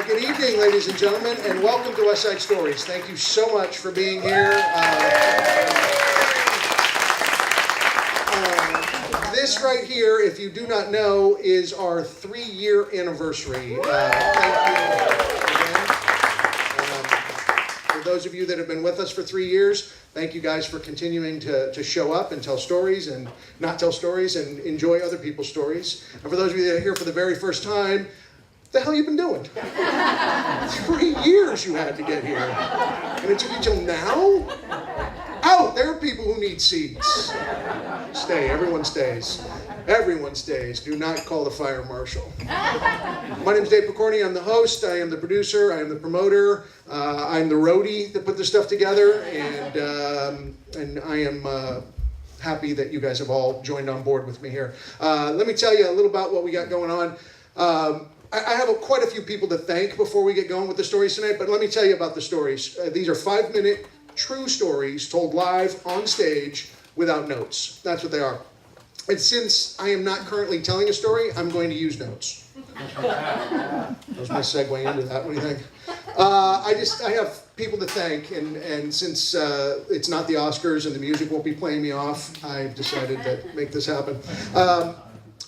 Good evening, ladies and gentlemen, and welcome to WestSide Stories. Thank you so much for being here. This right here, if you do not know, is our 3-year anniversary. Thank you again. For those of you that have been with us for 3 years, thank you guys for continuing to show up and tell stories and not tell stories and enjoy other people's stories. And for those of you that are here for the very first time, what the hell you been doing? 3 years you had to get here. And it took you till now? Out! There are people who need seats. Stay. Everyone stays. Everyone stays. Do not call the fire marshal. My name is Dave Picorni. I'm the host. I am the producer. I am the promoter. I'm the roadie that put this stuff together. And I am happy that you guys have all joined on board with me here. Let me tell you a little about what we got going on. I have quite a few people to thank before we get going with the stories tonight, but let me tell you about the stories. These are 5-minute true stories told live on stage without notes. That's what they are. And since I am not currently telling a story, I'm going to use notes. That was my segue into that. What do you think? I have people to thank, and since it's not the Oscars and the music won't be playing me off, I've decided to make this happen.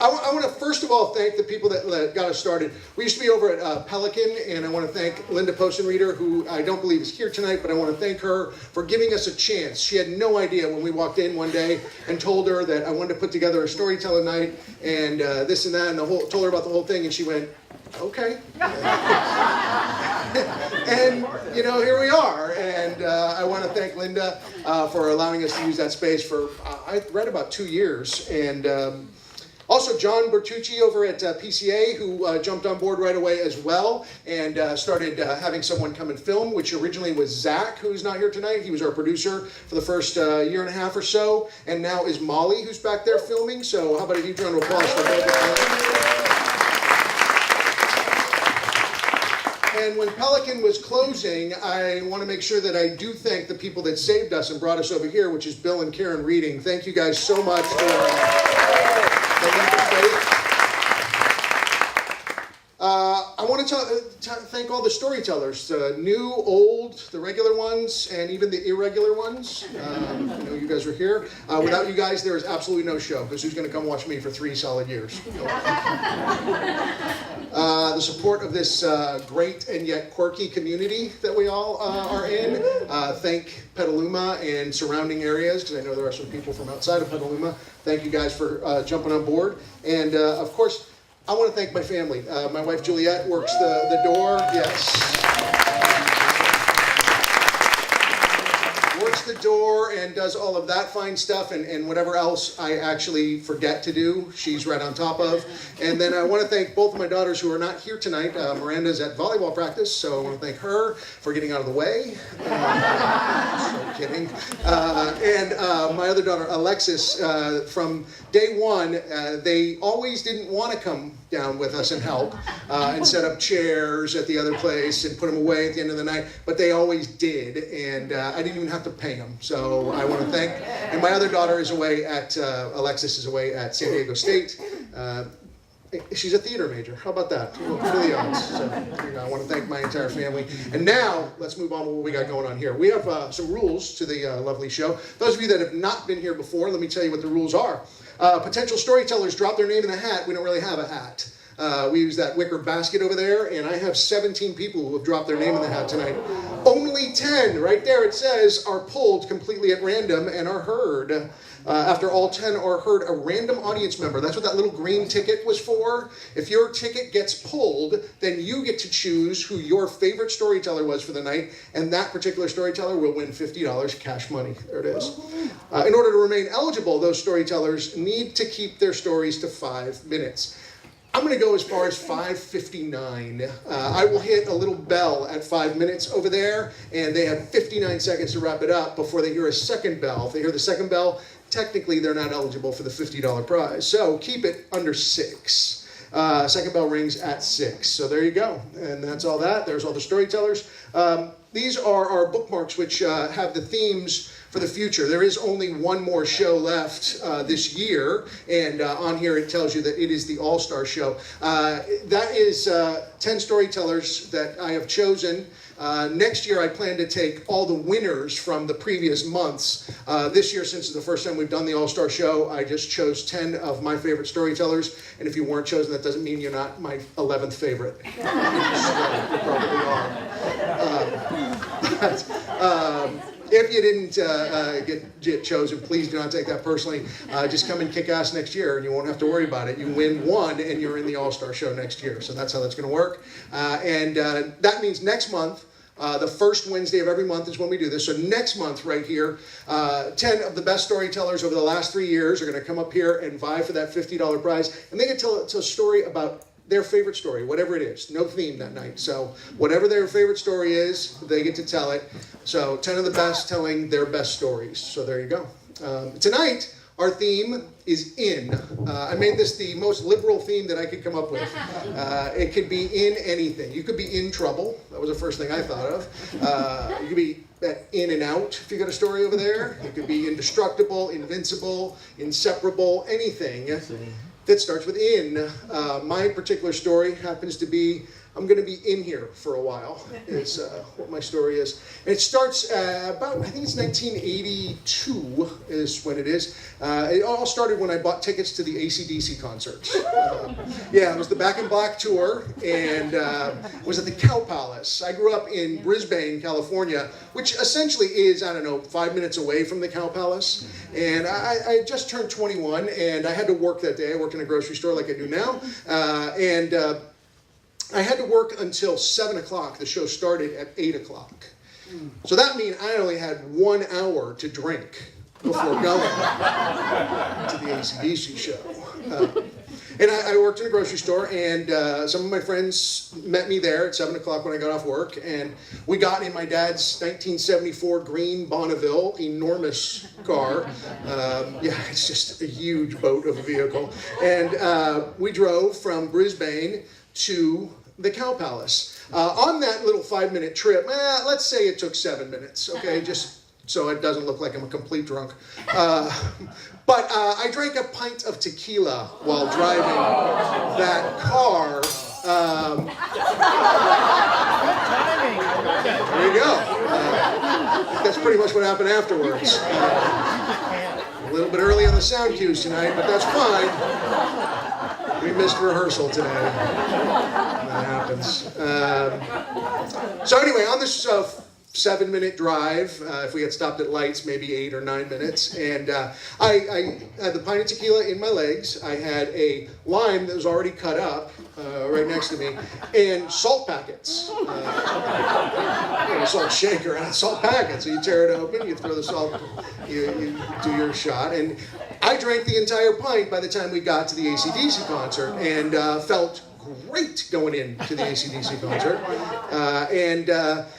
I want to first of all thank the people that got us started. We used to be over at Pelican, and I want to thank Linda Postenreader, who I don't believe is here tonight, but I want to thank her for giving us a chance. She had no idea when we walked in one day and told her that I wanted to put together a storytelling night and this and that, and told her about the whole thing, and she went, okay. And, here we are. And I want to thank Linda for allowing us to use that space for, I read about 2 years. And also, John Bertucci over at PCA, who jumped on board right away as well and started having someone come and film, which originally was Zach, who's not here tonight. He was our producer for the first year and a half or so, and now is Molly, who's back there filming. So how about a huge round of applause for both of them? And when Pelican was closing, I want to make sure that I do thank the people that saved us and brought us over here, which is Bill and Karen Reading. Thank you guys so much for... I want to thank all the storytellers, new, old, the regular ones, and even the irregular ones. You guys are here. Without you guys, there is absolutely no show, because who's going to come watch me for 3 solid years? The support of this great and yet quirky community that we all are in. Thank Petaluma and surrounding areas, because I know there are some people from outside of Petaluma. Thank you guys for jumping on board. And of course, I want to thank my family. My wife Juliet works the door. Yes. Works the door and does all of that fine stuff and whatever else I actually forget to do, she's right on top of. And then I want to thank both of my daughters who are not here tonight. Miranda's at volleyball practice, so I want to thank her for getting out of the way. So kidding. And my other daughter, Alexis, from day one, they always didn't want to come down with us and help and set up chairs at the other place and put them away at the end of the night, but they always did, and I didn't even have to pay them. So I want to thank, and my other daughter is away at, Alexis is away at San Diego State. She's a theater major. How about that? What are the odds? So, I want to thank my entire family. And now, let's move on to what we got going on here. We have some rules to the lovely show. Those of you that have not been here before, let me tell you what the rules are. Potential storytellers drop their name in the hat. We don't really have a hat. We use that wicker basket over there, and I have 17 people who have dropped their name in the hat tonight. Only 10, right there it says, are pulled completely at random and are heard. After all 10 are heard, a random audience member. That's what that little green ticket was for. If your ticket gets pulled, then you get to choose who your favorite storyteller was for the night, and that particular storyteller will win $50 cash money. There it is. In order to remain eligible, those storytellers need to keep their stories to 5 minutes. I'm going to go as far as 5:59. I will hit a little bell at 5 minutes over there, and they have 59 seconds to wrap it up before they hear a second bell. If they hear the second bell, technically they're not eligible for the $50 prize. So keep it under 6. Second bell rings at 6. So there you go. And that's all that. There's all the storytellers. these are our bookmarks, which have the themes for the future. There is only one more show left this year, and on here it tells you that it is the All-Star Show. That is 10 storytellers that I have chosen. Next year I plan to take all the winners from the previous months. This year, since it's the first time we've done the All-Star Show, I just chose 10 of my favorite storytellers, and if you weren't chosen, that doesn't mean you're not my 11th favorite. You probably are. If you didn't get chosen, please do not take that personally. Just come and kick ass next year, and you won't have to worry about it. You win one, and you're in the All-Star Show next year. So that's how that's going to work. And that means next month, the first Wednesday of every month is when we do this. So next month, right here, 10 of the best storytellers over the last 3 years are going to come up here and vie for that $50 prize. And they can tell a story about their favorite story, whatever it is. No theme that night. So whatever their favorite story is, they get to tell it. So 10 of the best telling their best stories. So there you go. Tonight, our theme is in. I made this the most liberal theme that I could come up with. It could be in anything. You could be in trouble. That was the first thing I thought of. You could be in and out, if you got a story over there. You could be indestructible, invincible, inseparable, anything that starts with in. My particular story happens to be, I'm going to be in here for a while, is what my story is. And it starts about, I think it's 1982 is when it is. It all started when I bought tickets to the AC/DC concert. Yeah, it was the Back in Black tour, and it was at the Cow Palace. I grew up in Brisbane, California, which essentially is, 5 minutes away from the Cow Palace. And I just turned 21, and I had to work that day. I worked in a grocery store like I do now. I had to work until 7 o'clock. The show started at 8 o'clock. So that means I only had 1 hour to drink before going to the AC/DC show. And I worked in a grocery store, and some of my friends met me there at 7 o'clock when I got off work, and we got in my dad's 1974 green Bonneville, enormous car. Yeah, it's just a huge boat of a vehicle. And we drove from Brisbane to the Cow Palace. On that little 5-minute trip, let's say it took 7 minutes, okay, just so it doesn't look like I'm a complete drunk. But I drank a pint of tequila while driving that car. There you go. That's pretty much what happened afterwards. A little bit early on the sound cues tonight, but that's fine. We missed rehearsal today. That happens. So anyway, on this 7-minute drive, if we had stopped at lights, maybe 8 or 9 minutes, and I had the pint of tequila in my legs. I had a lime that was already cut up right next to me, and salt packets. A salt shaker and a salt packet. So you tear it open, you throw the salt, you do your shot, and I drank the entire pint by the time we got to the AC/DC concert, and felt great going into the AC/DC concert.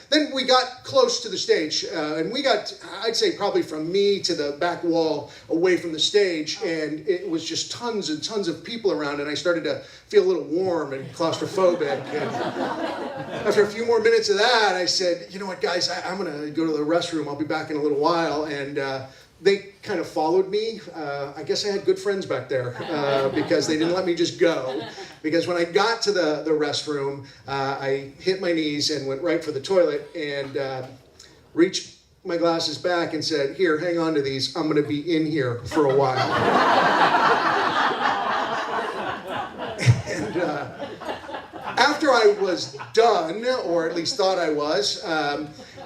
Then we got close to the stage, and we got, I'd say probably from me to the back wall away from the stage, and it was just tons and tons of people around, and I started to feel a little warm and claustrophobic. And after a few more minutes of that, I said, you know what, guys, I'm going to go to the restroom. I'll be back in a little while. And they kind of followed me. I guess I had good friends back there because they didn't let me just go. Because when I got to the restroom, I hit my knees and went right for the toilet and reached my glasses back and said, here, hang on to these. I'm going to be in here for a while. And after I was done, or at least thought I was,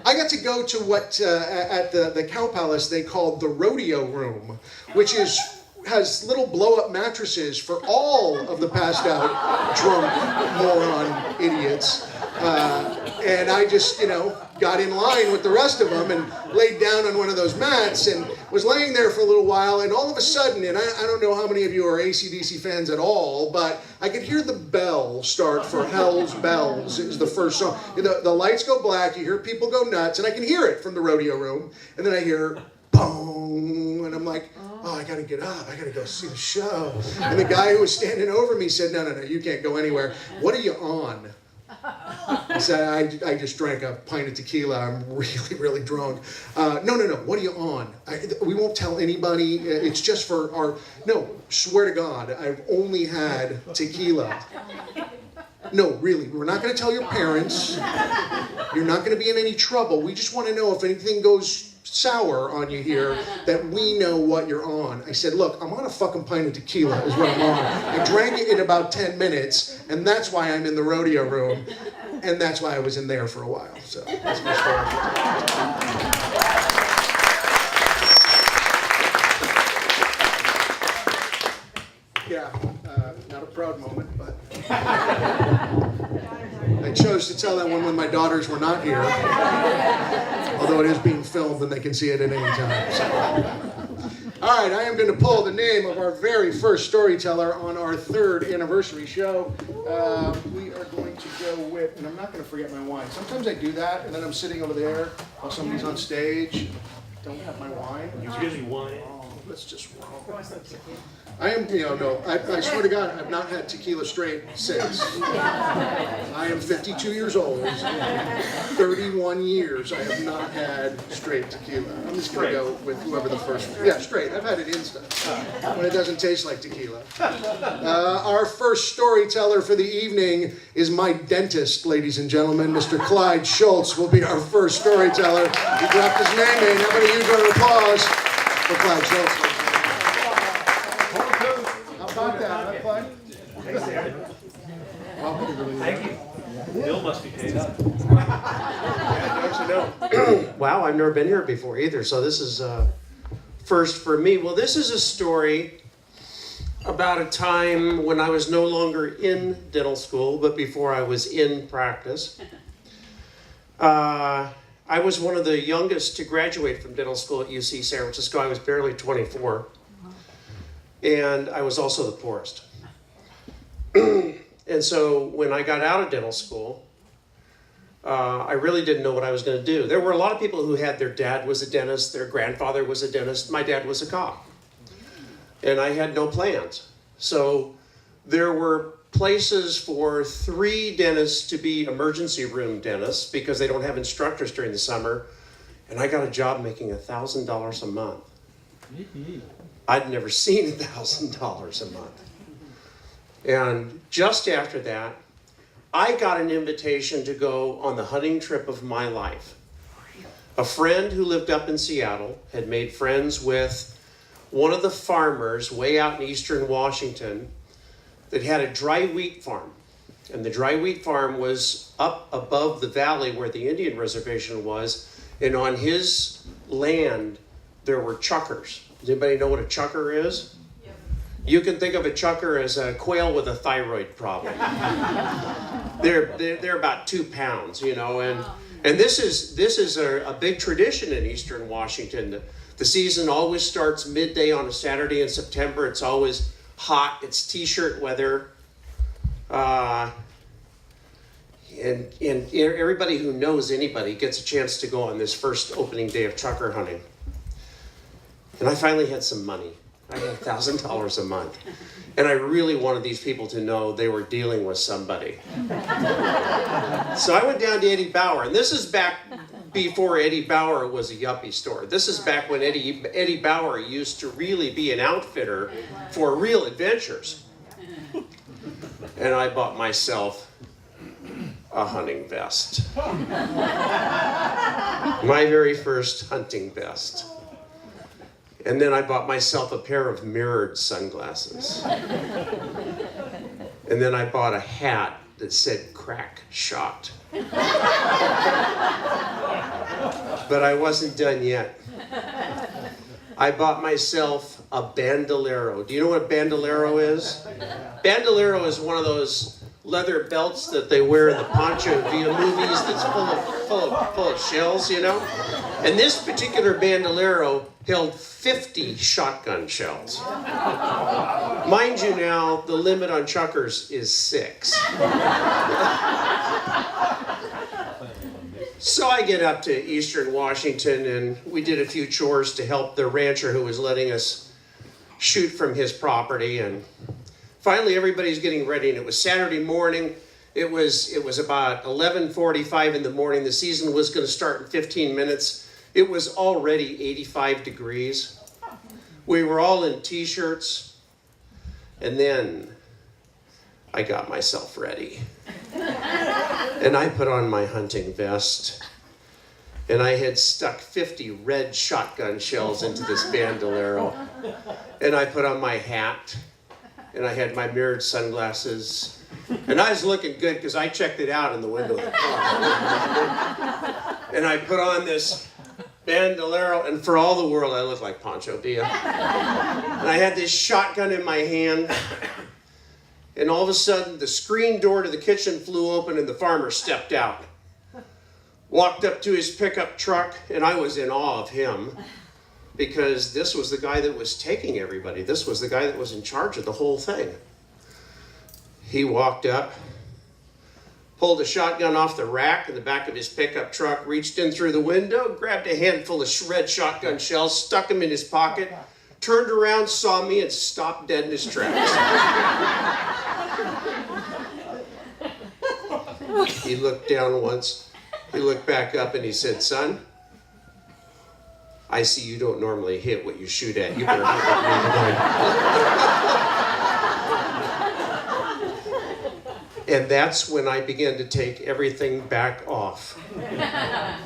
I got to go to what at the Cow Palace they called the rodeo room, which has little blow-up mattresses for all of the passed out, drunk, moron idiots. And I just, got in line with the rest of them and laid down on one of those mats and was laying there for a little while, and all of a sudden, and I don't know how many of you are AC/DC fans at all, but I could hear the bell start for Hell's Bells. It was the first song. The lights go black, you hear people go nuts, and I can hear it from the rodeo room, and then I hear boom, and I'm like, oh, I gotta get up, I gotta go see the show. And the guy who was standing over me said, no, you can't go anywhere. What are you on? I said, I just drank a pint of tequila. I'm really, really drunk. No. What are you on? We won't tell anybody. It's just for our... No, swear to God, I've only had tequila. No, really, we're not going to tell your parents. You're not going to be in any trouble. We just want to know if anything goes sour on you here, that we know what you're on. I said, look, I'm on a fucking pint of tequila is what I'm on. I drank it in about 10 minutes, and that's why I'm in the rodeo room, and that's why I was in there for a while. So that's my story. Yeah, not a proud moment, but I chose to tell that one when my daughters were not here. Although it is being filmed and they can see it at any time. So. All right, I am going to pull the name of our very first storyteller on our 3rd anniversary show. We are going to go with, and I'm not going to forget my wine. Sometimes I do that, and then I'm sitting over there while somebody's on stage. Don't have my wine. He's getting wine. Oh, let's just roll. I am, I swear to God, I've not had tequila straight since. I am 52 years old. 31 years I have not had straight tequila. I'm just going to go with whoever the first one. Yeah, straight. I've had it instant. When it doesn't taste like tequila. Our first storyteller for the evening is my dentist, ladies and gentlemen. Mr. Clyde Schultz will be our first storyteller. He dropped his name in. How about you do an applause for Clyde Schultz? About that, huh, Clyde? Thanks, Aaron. Thank you. Bill must be paid up. Wow, I've never been here before either, so this is first for me. Well, this is a story about a time when I was no longer in dental school, but before I was in practice. I was one of the youngest to graduate from dental school at UC San Francisco. I was barely 24. And I was also the poorest. And so when I got out of dental school, I really didn't know what I was going to do. There were a lot of people who had their dad was a dentist, their grandfather was a dentist, my dad was a cop. And I had no plans. So there were places for 3 dentists to be emergency room dentists because they don't have instructors during the summer. And I got a job making $1,000 a month. I'd never seen $1,000 a month. And just after that, I got an invitation to go on the hunting trip of my life. A friend who lived up in Seattle had made friends with one of the farmers way out in eastern Washington that had a dry wheat farm. And the dry wheat farm was up above the valley where the Indian reservation was. And on his land, there were chuckers. Does anybody know what a chucker is? Yep. You can think of a chucker as a quail with a thyroid problem. They're about 2 pounds, and this is a big tradition in eastern Washington. The season always starts midday on a Saturday in September. It's always hot. It's t-shirt weather. And everybody who knows anybody gets a chance to go on this first opening day of chucker hunting. And I finally had some money. I had $1,000 a month. And I really wanted these people to know they were dealing with somebody. So I went down to Eddie Bauer. And this is back before Eddie Bauer was a yuppie store. This is back when Eddie Bauer used to really be an outfitter for real adventures. And I bought myself a hunting vest. My very first hunting vest. And then I bought myself a pair of mirrored sunglasses. And then I bought a hat that said crack shot. But I wasn't done yet. I bought myself a bandolero. Do you know what a bandolero is? Bandolero is one of those leather belts that they wear in the Pancho Villa movies that's full of shells, And this particular bandolero held 50 shotgun shells. Mind you now, the limit on chuckers is 6. So I get up to eastern Washington and we did a few chores to help the rancher who was letting us shoot from his property. And finally everybody's getting ready and it was Saturday morning It was about 11:45 in the morning. The season was going to start in 15 minutes. It was already 85 degrees. We were all in t-shirts. And then I got myself ready. And I put on my hunting vest. And I had stuck 50 red shotgun shells into this bandolero. And I put on my hat. And I had my mirrored sunglasses. And I was looking good because I checked it out in the window of the car. And I put on this bandolero, and for all the world I looked like Pancho Villa. And I had this shotgun in my hand. And all of a sudden, the screen door to the kitchen flew open and the farmer stepped out. Walked up to his pickup truck, and I was in awe of him because this was the guy that was taking everybody. This was the guy that was in charge of the whole thing. He walked up, pulled a shotgun off the rack in the back of his pickup truck, reached in through the window, grabbed a handful of red shotgun shells, stuck them in his pocket, turned around, saw me, and stopped dead in his tracks. He looked down once, he looked back up, and he said, "Son, I see you don't normally hit what you shoot at. You better hit what you're doing." And that's when I began to take everything back off,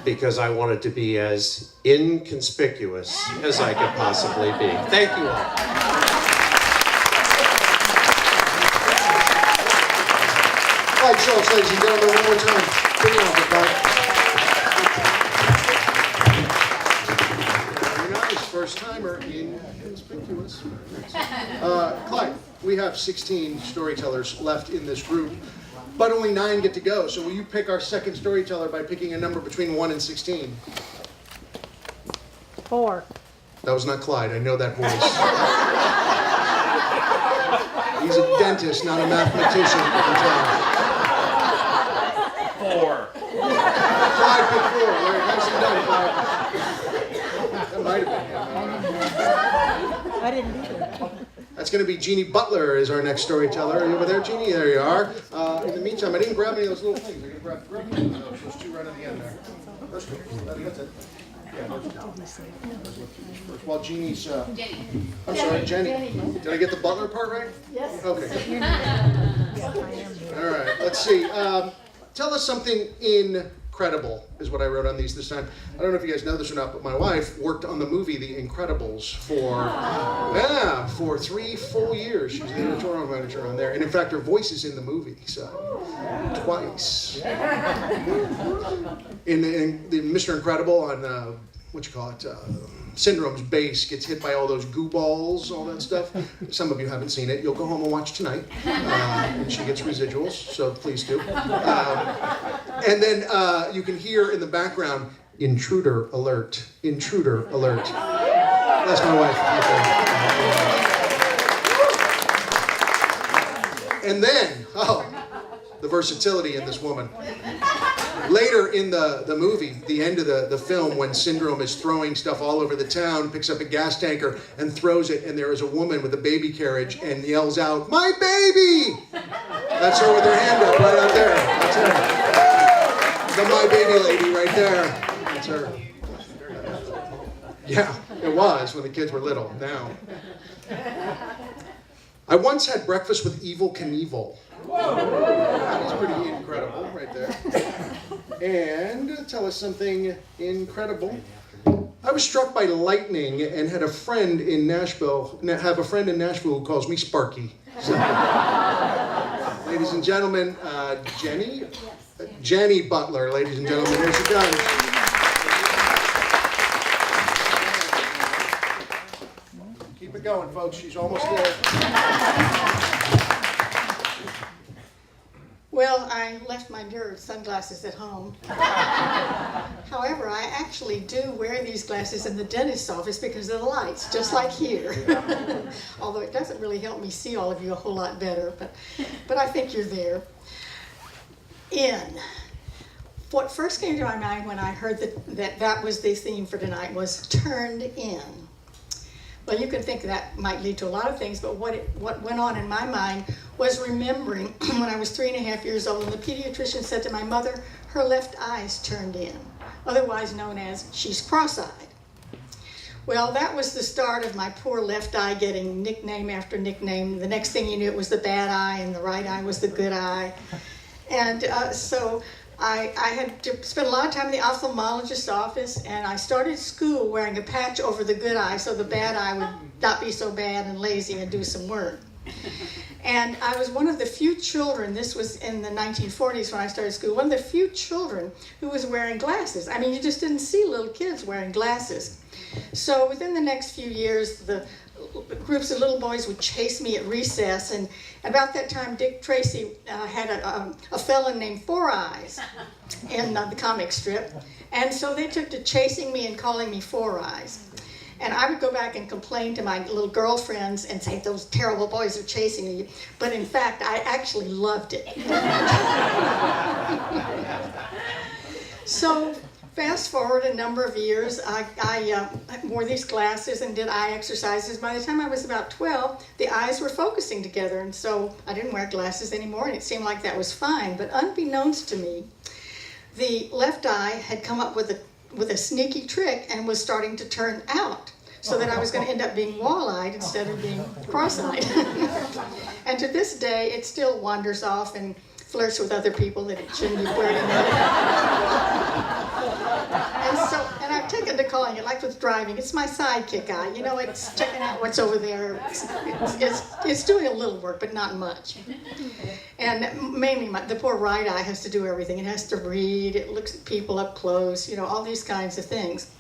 because I wanted to be as inconspicuous as I could possibly be. Thank you all. Clyde Schultz, ladies and gentlemen, one more time. Bring it on for Clyde. Very nice, first timer, inconspicuous. Clyde, we have 16 storytellers left in this group, but only 9 get to go. So will you pick our second storyteller by picking a number between 1 and 16? 4. That was not Clyde, I know that voice. He's a dentist, not a mathematician, I can tell. 4. Clyde picked 4. Very nicely done, Clyde. That might have been him. I didn't either. That's going to be Jeannie Butler is our next storyteller. Are you over there, Jeannie? There you are. In the meantime, I didn't grab any of those little things. I can grab those 2 right at the end there. Those 2. That's it. Yeah, those 2. First. While Jeannie's... I'm sorry, Jenny. Did I get the Butler part right? Yes. Okay. All right, let's see. Tell us something incredible is what I wrote on these this time. I don't know if you guys know this or not, but my wife worked on the movie The Incredibles for 3 full years. She was the editorial manager on there. And in fact, her voice is in the movie, so twice. In the Mr. Incredible on, Syndrome's base gets hit by all those goo balls, all that stuff. Some of you haven't seen it. You'll go home and watch tonight. And she gets residuals, so please do. And then you can hear in the background, "Intruder alert, intruder alert." That's my wife. And then, the versatility in this woman. Later in the movie, the end of the film, when Syndrome is throwing stuff all over the town, picks up a gas tanker and throws it, and there is a woman with a baby carriage and yells out, "My baby!" That's her with her hand up right out there. That's her. The My Baby lady right there. That's her. Yeah, it was when the kids were little. Now. I once had breakfast with Evel Knievel. That is pretty incredible right there. And tell us something incredible. I was struck by lightning and had a friend in Nashville, who calls me Sparky. So, ladies and gentlemen, Jenny Butler, ladies and gentlemen, here she comes. Keep it going, folks. She's almost there. Well, I left my mirrored sunglasses at home. However, I actually do wear these glasses in the dentist's office because of the lights, just like here. Although it doesn't really help me see all of you a whole lot better, but I think you're there. What first came to my mind when I heard that was the theme for tonight was turned in. Well, you can think that might lead to a lot of things, but what went on in my mind was remembering when I was 3.5 years old, and the pediatrician said to my mother, her left eye's turned in, otherwise known as she's cross-eyed. Well, that was the start of my poor left eye getting nickname after nickname. The next thing you knew, it was the bad eye, and the right eye was the good eye. And so I had to spend a lot of time in the ophthalmologist's office, and I started school wearing a patch over the good eye so the bad eye would not be so bad and lazy and do some work. And I was one of the few children, this was in the 1940s when I started school, one of the few children who was wearing glasses. I mean, you just didn't see little kids wearing glasses. So within the next few years, the groups of little boys would chase me at recess, and about that time Dick Tracy had a felon named Four Eyes in the comic strip, and so they took to chasing me and calling me Four Eyes. And I would go back and complain to my little girlfriends and say, those terrible boys are chasing me. But in fact, I actually loved it. So fast forward a number of years, I wore these glasses and did eye exercises. By the time I was about 12, the eyes were focusing together. And so I didn't wear glasses anymore, and it seemed like that was fine. But unbeknownst to me, the left eye had come up with a sneaky trick and was starting to turn out, so that I was going to end up being wall-eyed instead of being cross-eyed. And to this day, it still wanders off and flirts with other people that it shouldn't be flirting with. And I've taken to calling it, like with driving, it's my sidekick eye. You know, it's checking out what's over there. It's doing a little work, but not much. And mainly the poor right eye has to do everything. It has to read, it looks at people up close, you know, all these kinds of things.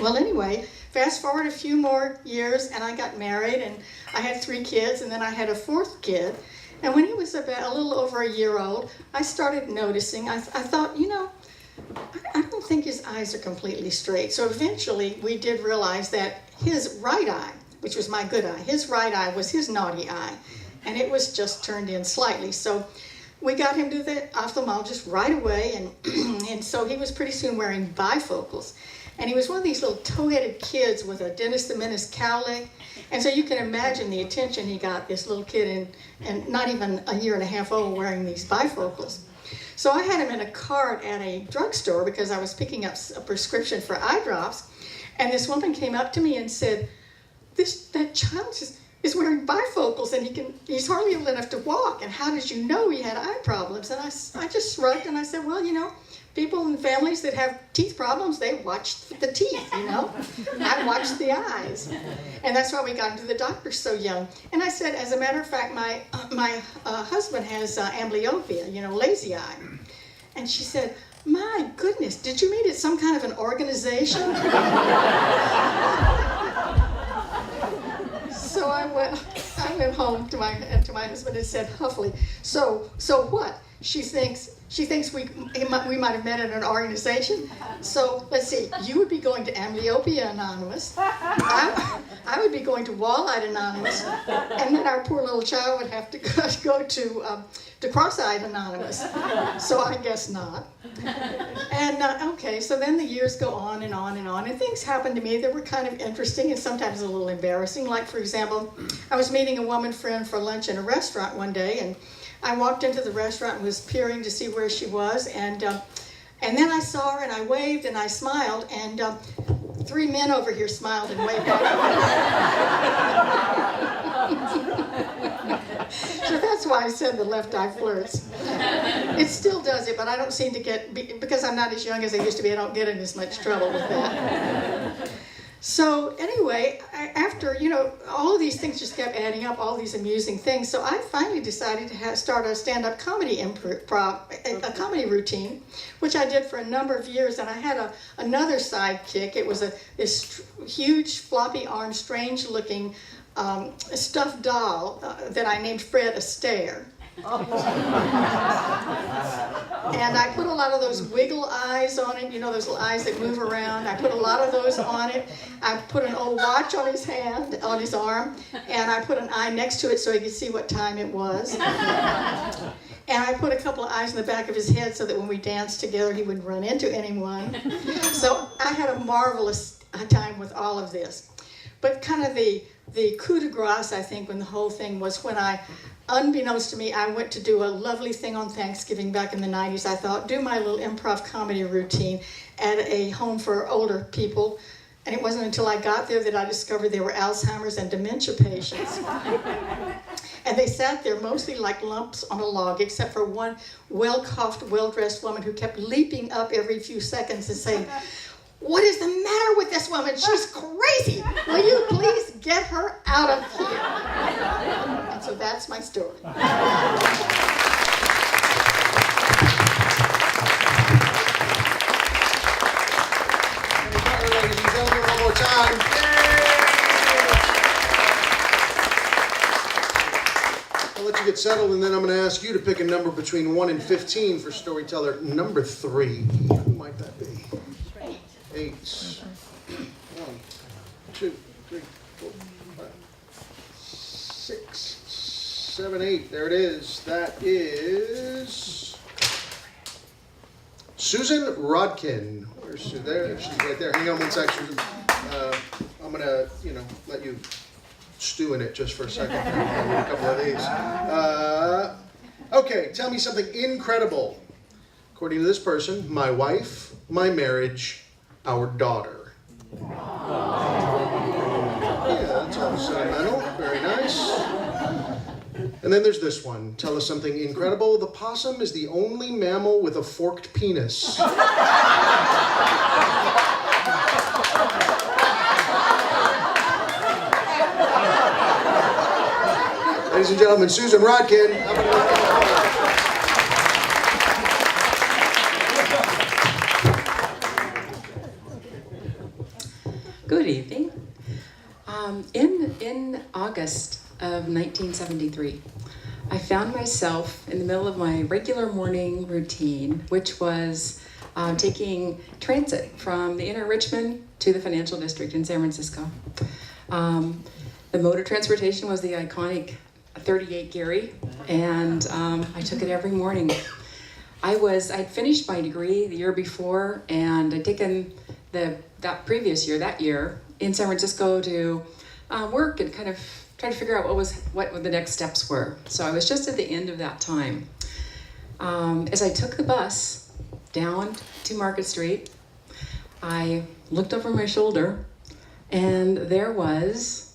Well, anyway, fast forward a few more years, and I got married, and I had 3 kids, and then I had a 4th kid. And when he was about a little over a year old, I started noticing, I thought, you know, I don't think his eyes are completely straight. So eventually we did realize that his right eye, which was my good eye, his right eye was his naughty eye, and it was just turned in slightly. So we got him to the ophthalmologist right away, and so he was pretty soon wearing bifocals. And he was one of these little tow-headed kids with a Dennis the Menace cowlick. And so you can imagine the attention he got, this little kid, and not even a year and a half old, wearing these bifocals. So I had him in a cart at a drugstore because I was picking up a prescription for eye drops. And this woman came up to me and said, that child is wearing bifocals, and he's hardly able enough to walk. And how did you know he had eye problems? And I just shrugged and I said, well, you know, people in families that have teeth problems, they watch the teeth, you know. I watch the eyes. And that's why we got into the doctor so young. And I said, as a matter of fact, my husband has amblyopia, you know, lazy eye. And she said, my goodness, did you meet at some kind of an organization? So I went home to my husband and said huffily, so what? She thinks we might have met at an organization. So let's see, you would be going to Amblyopia Anonymous. I would be going to Wall-Eyed Anonymous, and then our poor little child would have to go to Cross-Eyed Anonymous. So I guess not. And okay, so then the years go on and on and on, and things happened to me that were kind of interesting and sometimes a little embarrassing. Like, for example, I was meeting a woman friend for lunch in a restaurant one day, and I walked into the restaurant and was peering to see where she was, and then I saw her and I waved and I smiled, and 3 men over here smiled and waved back. So that's why I said the left eye flirts. It still does it, but I don't seem to because I'm not as young as I used to be, I don't get in as much trouble with that. So anyway, after, you know, all of these things just kept adding up, all these amusing things. So I finally decided to start a stand-up comedy a comedy routine, which I did for a number of years. And I had another sidekick. It was this huge, floppy-armed, strange-looking stuffed doll that I named Fred Astaire. And I put a lot of those wiggle eyes on it, you know, those little eyes that move around. I put a lot of those on it. I put an old watch on his hand, on his arm, and I put an eye next to it so he could see what time it was. And I put a couple of eyes in the back of his head so that when we danced together, he wouldn't run into anyone. So I had a marvelous time with all of this. But kind of the coup de grace, I think, when the whole thing was when I, unbeknownst to me, I went to do a lovely thing on Thanksgiving back in the 90s. I thought, do my little improv comedy routine at a home for older people. And it wasn't until I got there that I discovered they were Alzheimer's and dementia patients. And they sat there mostly like lumps on a log, except for one well-coiffed, well-dressed woman who kept leaping up every few seconds and saying, "What is the matter with this woman? She's crazy. Will you please get her out of here?" And so that's my story. Ladies and gentlemen, one more time. I'll let you get settled, and then I'm going to ask you to pick a number between 1 and 15 for storyteller number 3. Who might that be? 8. 1, 2, 3, 4, 5, 6, 7, 8. There it is. That is Susan Rodkin. Where's Susan? There, she's right there. Hang on one sec, Susan. I'm gonna, let you stew in it just for a second. I'll do a couple of these. Okay, tell me something incredible. According to this person, my wife, my marriage, our daughter. Yeah, that's all sentimental. Very nice. And then there's this one. Tell us something incredible. The possum is the only mammal with a forked penis. Ladies and gentlemen, Susan Rodkin. Good evening. In August of 1973, I found myself in the middle of my regular morning routine, which was taking transit from the inner Richmond to the financial district in San Francisco. The mode of transportation was the iconic 38 Gary, and I took it every morning. I'd finished my degree the year before, and I'd taken that year in San Francisco to work and kind of try to figure out what the next steps were. So I was just at the end of that time. As I took the bus down to Market Street, I looked over my shoulder, and there was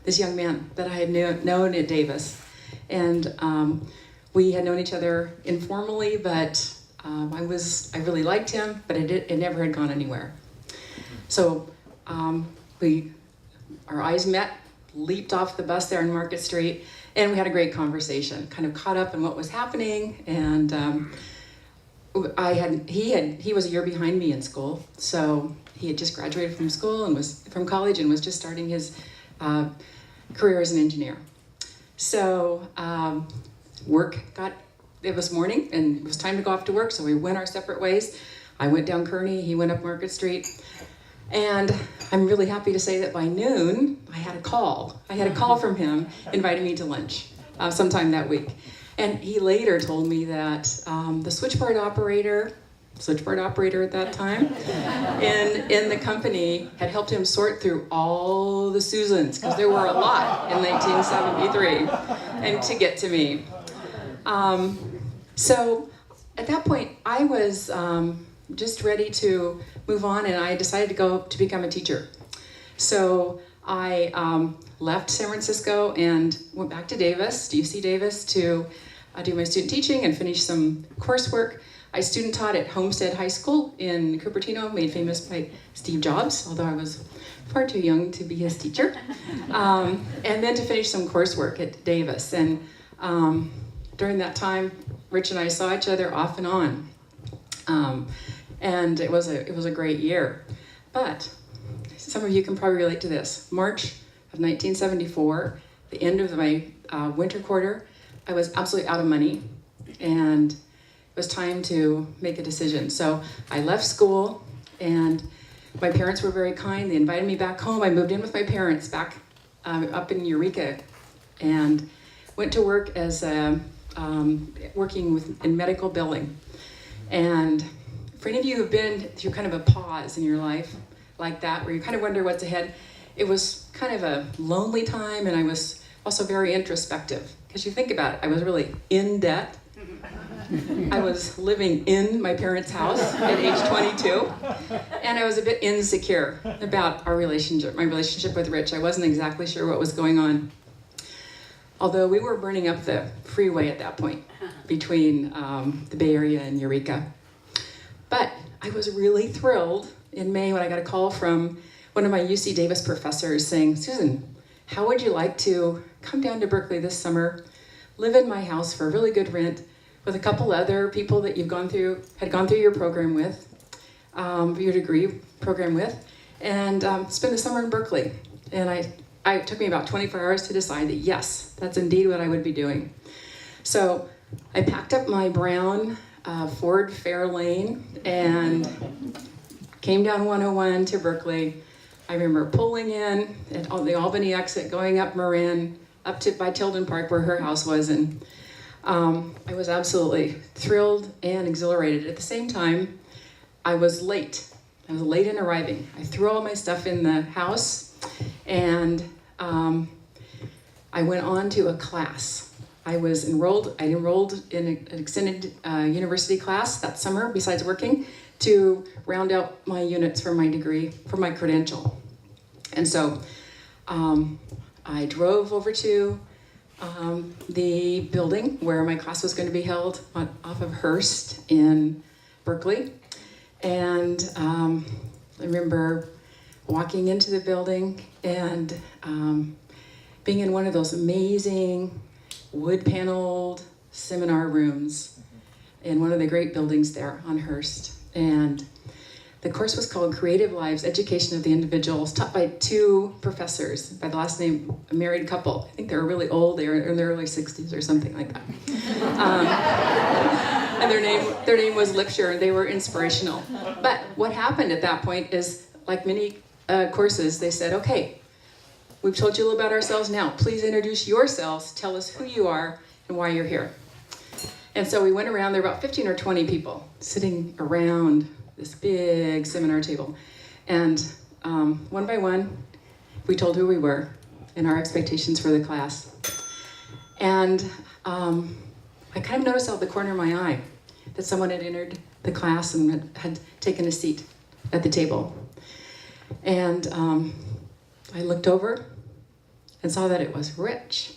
this young man that I had known at Davis. And we had known each other informally, but I really liked him, but it never had gone anywhere. So our eyes met, leaped off the bus there on Market Street, and we had a great conversation, kind of caught up on what was happening. And he was a year behind me in school, so he had just graduated from college and was just starting his career as an engineer. So it was morning and it was time to go off to work, so we went our separate ways. I went down Kearney, he went up Market Street, and I'm really happy to say that by noon, I had a call from him inviting me to lunch sometime that week. And he later told me that the switchboard operator at that time, in the company had helped him sort through all the Susans, because there were a lot in 1973, and to get to me. So at that point, I was just ready to move on, and I decided to become a teacher. So I left San Francisco and went back to UC Davis, to do my student teaching and finish some coursework. I student taught at Homestead High School in Cupertino, made famous by Steve Jobs, although I was far too young to be his teacher. And then to finish some coursework at Davis. And during that time, Rich and I saw each other off and on. And it was a great year. But some of you can probably relate to this. March of 1974, the end of my winter quarter, I was absolutely out of money, and it was time to make a decision. So I left school, and my parents were very kind. They invited me back home. I moved in with my parents back up in Eureka, and went to work as working in medical billing. And for any of you who've been through kind of a pause in your life like that, where you kind of wonder what's ahead, it was kind of a lonely time, and I was also very introspective. Because you think about it, I was really in debt. I was living in my parents' house at age 22, and I was a bit insecure about my relationship with Rich. I wasn't exactly sure what was going on. Although we were burning up the freeway at that point between the Bay Area and Eureka. But I was really thrilled in May when I got a call from one of my UC Davis professors saying, Susan, how would you like to come down to Berkeley this summer, live in my house for a really good rent with a couple other people that had gone through your program with, your degree program with, and spend the summer in Berkeley. And it took me about 24 hours to decide that yes, that's indeed what I would be doing. So I packed up my brown Ford Fairlane and came down 101 to Berkeley. I remember pulling in at the Albany exit, going up Marin, up to by Tilden Park where her house was, and I was absolutely thrilled and exhilarated. At the same time, I was late. I was late in arriving. I threw all my stuff in the house, and I went on to a class. I enrolled in an extended university class that summer, besides working, to round out my units for my degree, for my credential. And so I drove over to the building where my class was going to be held off of Hearst in Berkeley. And I remember walking into the building and being in one of those amazing wood-paneled seminar rooms in one of the great buildings there on Hearst. And the course was called Creative Lives, Education of the Individual. It was taught by two professors, by the last name, a married couple. I think they were really old. They were in their early 60s or something like that. And their name was Lipshire, and they were inspirational. But what happened at that point is, like many courses, they said, okay, we've told you a little about ourselves now. Please introduce yourselves, tell us who you are and why you're here. And so we went around, there were about 15 or 20 people sitting around this big seminar table. And one by one, we told who we were and our expectations for the class. And I kind of noticed out the corner of my eye that someone had entered the class and had taken a seat at the table. And I looked over and saw that it was Rich.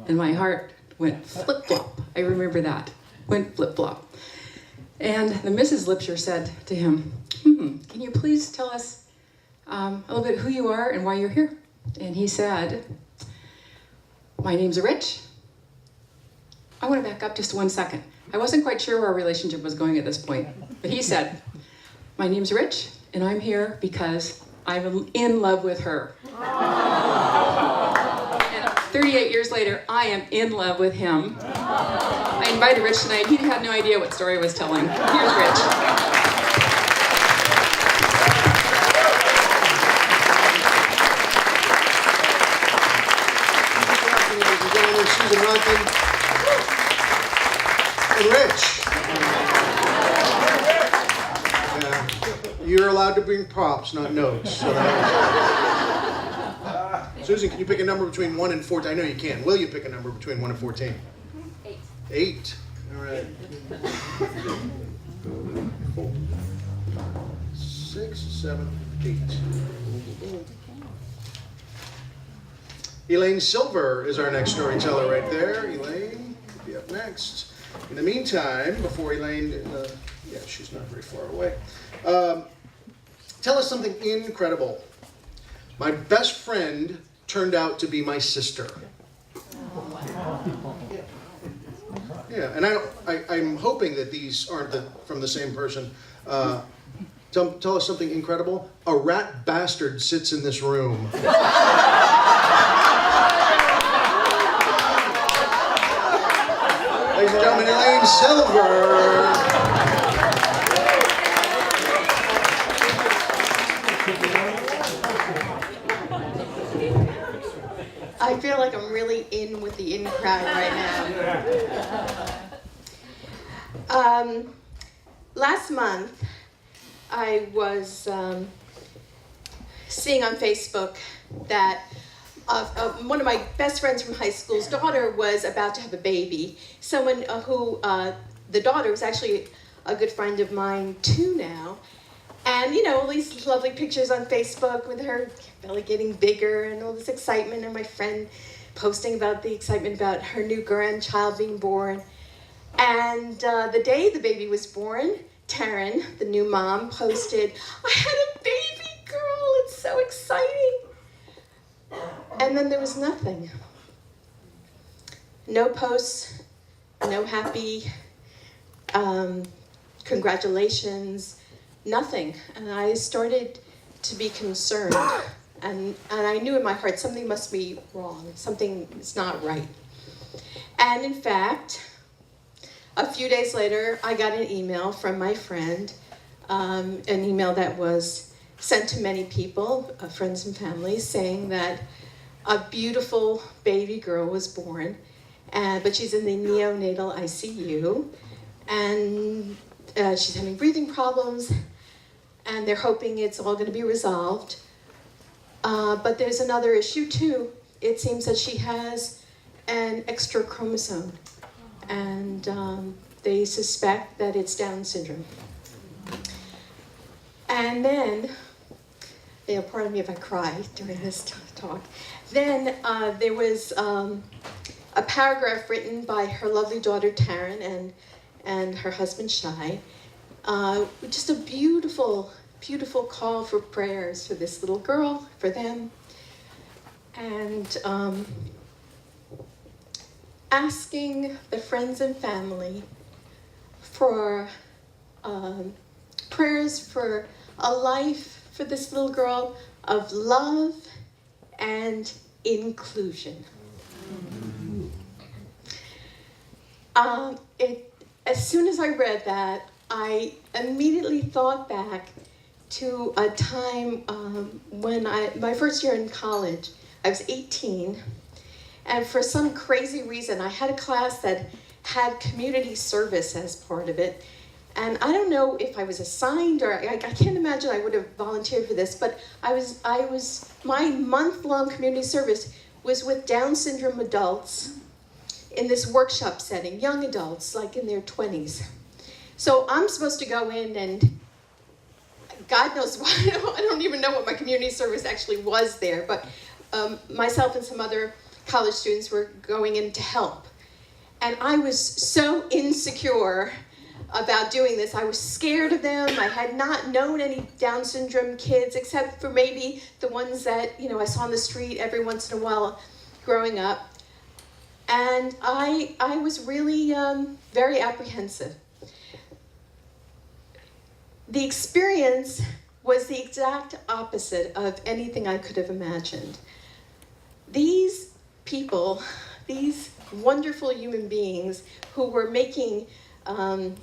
And my heart went flip-flop. I remember that. Went flip-flop. And the Mrs. Lipshire said to him, can you please tell us a little bit who you are and why you're here? And he said, my name's Rich. I want to back up just 1 second. I wasn't quite sure where our relationship was going at this point. But he said, my name's Rich, and I'm here because I'm in love with her. And 38 years later, I am in love with him. I invited Rich tonight. He had no idea what story I was telling. Here's Rich. Ladies and gentlemen, Susan Ronkin and Rich. Yeah. You're allowed to bring props, not notes. So Susan, can you pick a number between 1 and 14? I know you can. Will you pick a number between 1 and 14? 8. 8. All right. 4, 6, 7, 8. Elaine Silver is our next storyteller right there. Elaine will be up next. In the meantime, before Elaine, yeah, she's not very far away. Tell us something incredible. My best friend turned out to be my sister. Yeah, and I'm hoping that these aren't from the same person. Tell us something incredible. A rat bastard sits in this room. Ladies and gentlemen, Elaine Silver. I feel like I'm really in with the in crowd right now. Last month, I was seeing on Facebook that one of my best friends from high school's daughter was about to have a baby. Someone who, the daughter was actually a good friend of mine too now. And, you know, all these lovely pictures on Facebook with her belly getting bigger and all this excitement, and my friend posting about the excitement about her new grandchild being born. And the day the baby was born, Taryn, the new mom, posted, "I had a baby girl, it's so exciting." And then there was nothing. No posts, no happy congratulations, nothing. And I started to be concerned. And I knew in my heart something must be wrong, something is not right. And in fact, a few days later, I got an email from my friend, an email that was sent to many people, friends and family, saying that a beautiful baby girl was born, but she's in the neonatal ICU, and she's having breathing problems, and they're hoping it's all going to be resolved. But there's another issue too. It seems that she has an extra chromosome, and they suspect that it's Down syndrome. And then, pardon me if I cry during this talk. Then there was a paragraph written by her lovely daughter Taryn and her husband Shai, just a beautiful, beautiful call for prayers for this little girl, for them, and asking the friends and family for prayers for a life for this little girl of love and inclusion. As soon as I read that, I immediately thought back to a time when my first year in college. I was 18, and for some crazy reason, I had a class that had community service as part of it. And I don't know if I was assigned, or I can't imagine I would have volunteered for this, but my month-long community service was with Down syndrome adults in this workshop setting, young adults, like in their 20s. So I'm supposed to go in and God knows why, I don't even know what my community service actually was there, but myself and some other college students were going in to help. And I was so insecure about doing this. I was scared of them. I had not known any Down syndrome kids, except for maybe the ones that, I saw on the street every once in a while growing up. And I was really very apprehensive. The experience was the exact opposite of anything I could have imagined. These people, these wonderful human beings who were making, I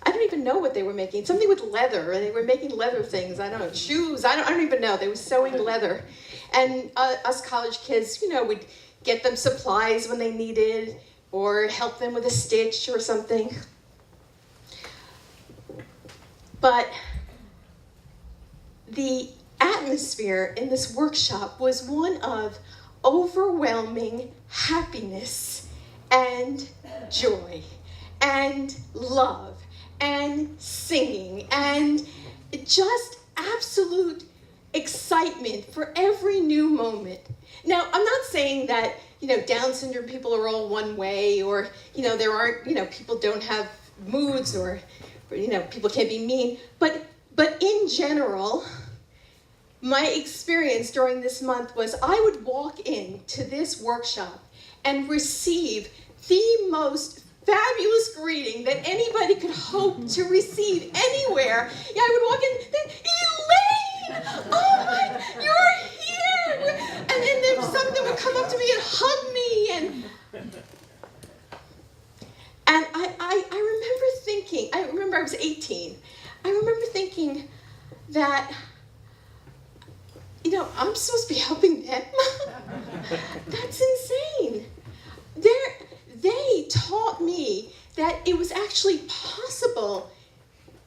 don't even know what they were making, something with leather, and they were making leather things, I don't know, shoes, I don't even know, they were sewing leather. And us college kids, would get them supplies when they needed, or help them with a stitch or something. But the atmosphere in this workshop was one of overwhelming happiness and joy and love and singing and just absolute excitement for every new moment. Now, I'm not saying that, Down syndrome people are all one way, or, there aren't, people don't have moods, or people can't be mean, but in general, my experience during this month was I would walk into this workshop and receive the most fabulous greeting that anybody could hope to receive anywhere. Yeah, I would walk in, Elaine! Oh my, you're here! And then there's something would come up to me and hug me, and I remember I was 18. I remember thinking that, I'm supposed to be helping them? That's insane. They taught me that it was actually possible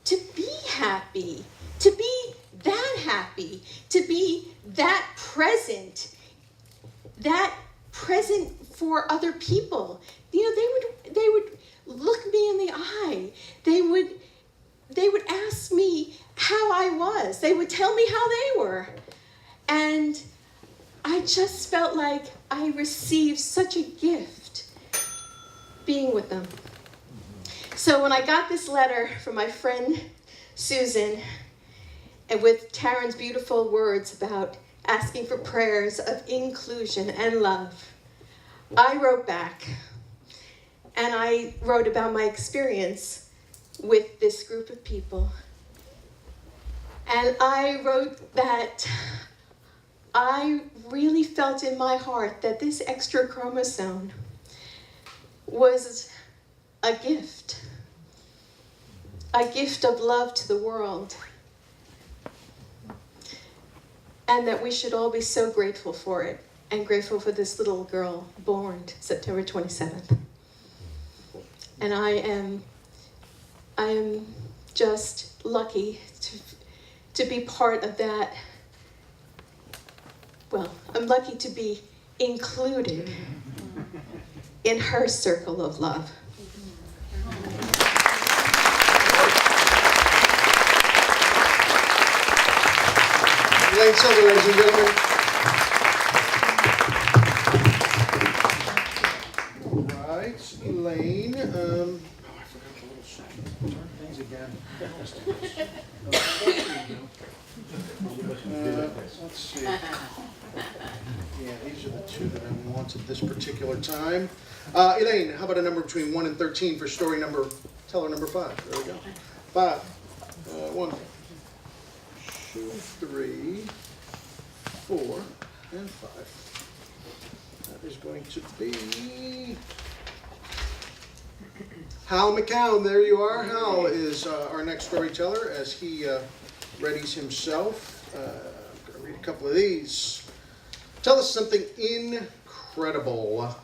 to be happy, to be that happy, to be that present for other people. You know, they would look me in the eye. They would ask me how I was. They would tell me how they were. And I just felt like I received such a gift being with them. So when I got this letter from my friend Susan, and with Taryn's beautiful words about asking for prayers of inclusion and love, I wrote back, and I wrote about my experience with this group of people. And I wrote that I really felt in my heart that this extra chromosome was a gift of love to the world, and that we should all be so grateful for it, and grateful for this little girl born September 27th. And I am just lucky to be part of that. Well, I'm lucky to be included in her circle of love. Elaine Silver, ladies and gentlemen. All right, Elaine. I forgot the little turn things again. Let's see. Yeah, these are the two that I wanted this particular time. Elaine, how about a number between 1 and 13 for teller number 5? There we go. 5. 1, 2, 3, 4, and 5. That is going to be Hal McCown. There you are. Hal is our next storyteller as he readies himself. I'm going to read a couple of these. Tell us something incredible.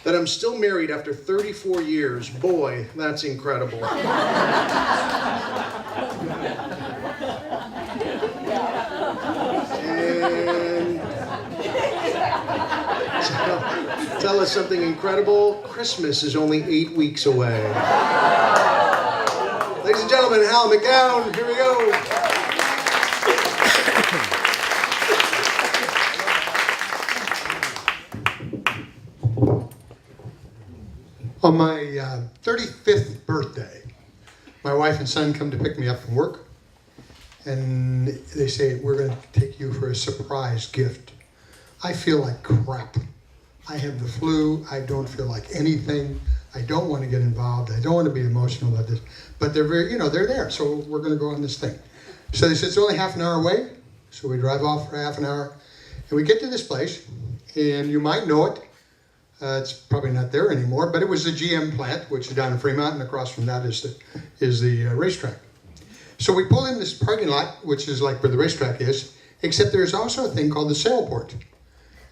That I'm still married after 34 years. Boy, that's incredible. And tell us something incredible. Christmas is only 8 weeks away. Ladies and gentlemen, Hal McCown, here we go. On my 35th birthday, my wife and son come to pick me up from work, and they say, we're going to take you for a surprise gift. I feel like crap. I have the flu. I don't feel like anything. I don't want to get involved. I don't want to be emotional about this. But they're very, they're there, so we're going to go on this thing. So they said, it's only half an hour away. So we drive off for half an hour, and we get to this place, and you might know it. It's probably not there anymore, but it was the GM plant, which is down in Fremont, and across from that is the racetrack. So we pull in this parking lot, which is like where the racetrack is, except there's also a thing called the sailport.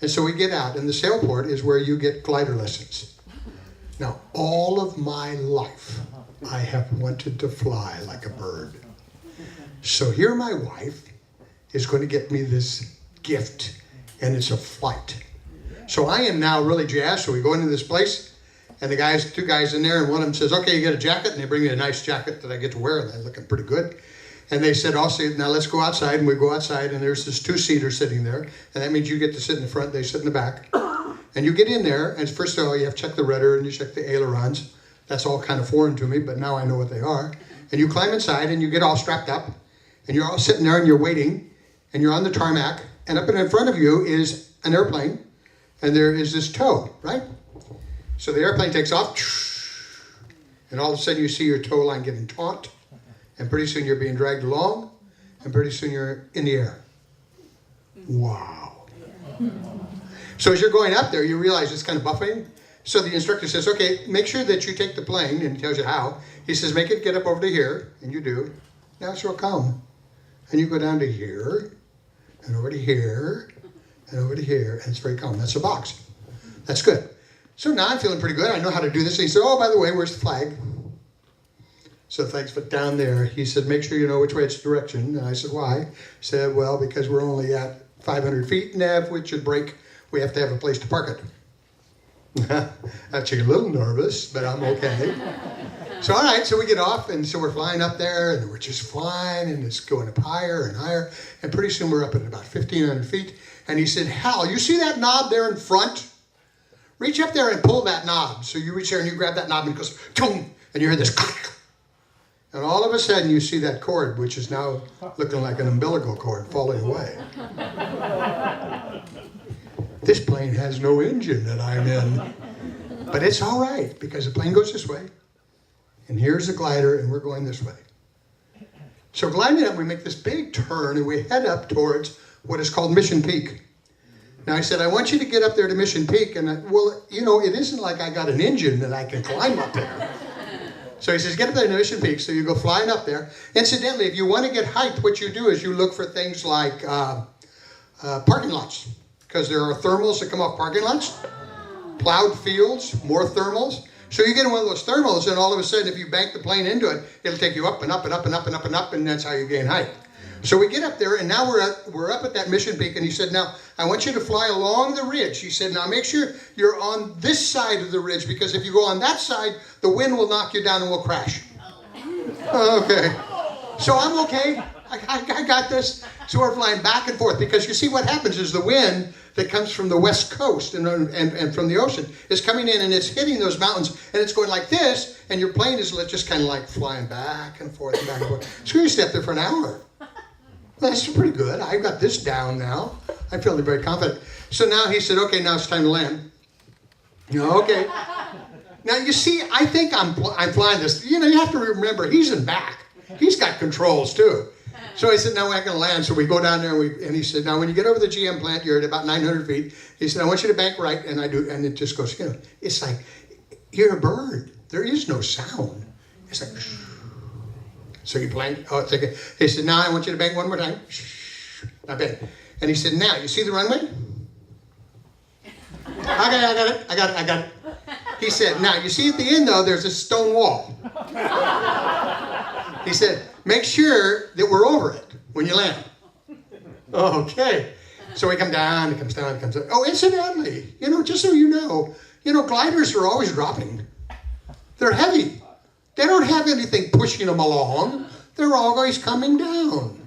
And so we get out, and the sailport is where you get glider lessons. Now, all of my life, I have wanted to fly like a bird. So here my wife is going to get me this gift, and it's a flight. So I am now really jazzed. So we go into this place, and the two guys in there, and one of them says, okay, you get a jacket, and they bring me a nice jacket that I get to wear, and they're looking pretty good. And they said, now let's go outside, and we go outside, and there's this two-seater sitting there, and that means you get to sit in the front, they sit in the back. And you get in there, and first of all, you have to check the rudder, and you check the ailerons. That's all kind of foreign to me, but now I know what they are. And you climb inside, and you get all strapped up, and you're all sitting there, and you're waiting, and you're on the tarmac, and up in front of you is an airplane, and there is this tow, right? So the airplane takes off, and all of a sudden you see your tow line getting taut, and pretty soon you're being dragged along, and pretty soon you're in the air. Wow. So as you're going up there, you realize it's kind of buffeting. So the instructor says, okay, make sure that you take the plane, and he tells you how. He says, make it get up over to here, and you do. Now it's real calm. And you go down to here, and over to here, and over to here, and it's very calm. That's a box. That's good. So now I'm feeling pretty good. I know how to do this. And he said, oh, by the way, where's the flag? So thanks, but down there, he said, make sure you know which way it's direction. And I said, why? He said, well, because we're only at 500 feet, and if we should break, we have to have a place to park it. Actually a little nervous, but I'm okay. So all right, so we get off, and so we're flying up there, and we're just flying, and it's going up higher and higher, and pretty soon we're up at about 1,500 feet, and he said, Hal, you see that knob there in front? Reach up there and pull that knob. So you reach there and you grab that knob, and it goes, Toom! And you hear this click. And all of a sudden you see that cord, which is now looking like an umbilical cord, falling away. This plane has no engine that I'm in. But it's all right, because the plane goes this way. And here's the glider, and we're going this way. So gliding up, we make this big turn, and we head up towards what is called Mission Peak. Now, I said, I want you to get up there to Mission Peak. And, well, you know, it isn't like I got an engine that I can climb up there. So he says, get up there to Mission Peak. So you go flying up there. Incidentally, if you want to get height, what you do is you look for things like parking lots. Because there are thermals that come off parking lots. Plowed fields, more thermals. So you get in one of those thermals, and all of a sudden, if you bank the plane into it, it'll take you up and up and up and up and up and up, and that's how you gain height. So we get up there, and now we're up at that Mission Peak, and he said, now, I want you to fly along the ridge. He said, now make sure you're on this side of the ridge, because if you go on that side, the wind will knock you down and we'll crash. Okay. So I'm okay. I got this. So we're flying back and forth, because you see what happens is the wind that comes from the west coast and from the ocean is coming in, and it's hitting those mountains, and it's going like this, and your plane is just kind of like flying back and forth and back and forth. So you stay up there for an hour. That's pretty good. I've got this down now. I'm feeling very confident. So now he said, okay, now it's time to land. Okay. Now you see, I think I'm flying this. You know, you have to remember, he's in back. He's got controls too. So I said, no, we're not going to land. So we go down there, and he said, now when you get over the GM plant, you're at about 900 feet. He said, I want you to bank right, and I do, and it just goes, you know, it's like, you're a bird. There is no sound. It's like, so you blank. Oh, it's okay. He said, now I want you to bank one more time. Now bank. And he said, now, you see the runway? Okay, I got it. He said, now, you see at the end, though, there's a stone wall. He said, make sure that we're over it when you land. Okay. So we come down, it comes down, it comes down. Oh, incidentally, you know, just so you know, gliders are always dropping. They're heavy. They don't have anything pushing them along. They're always coming down.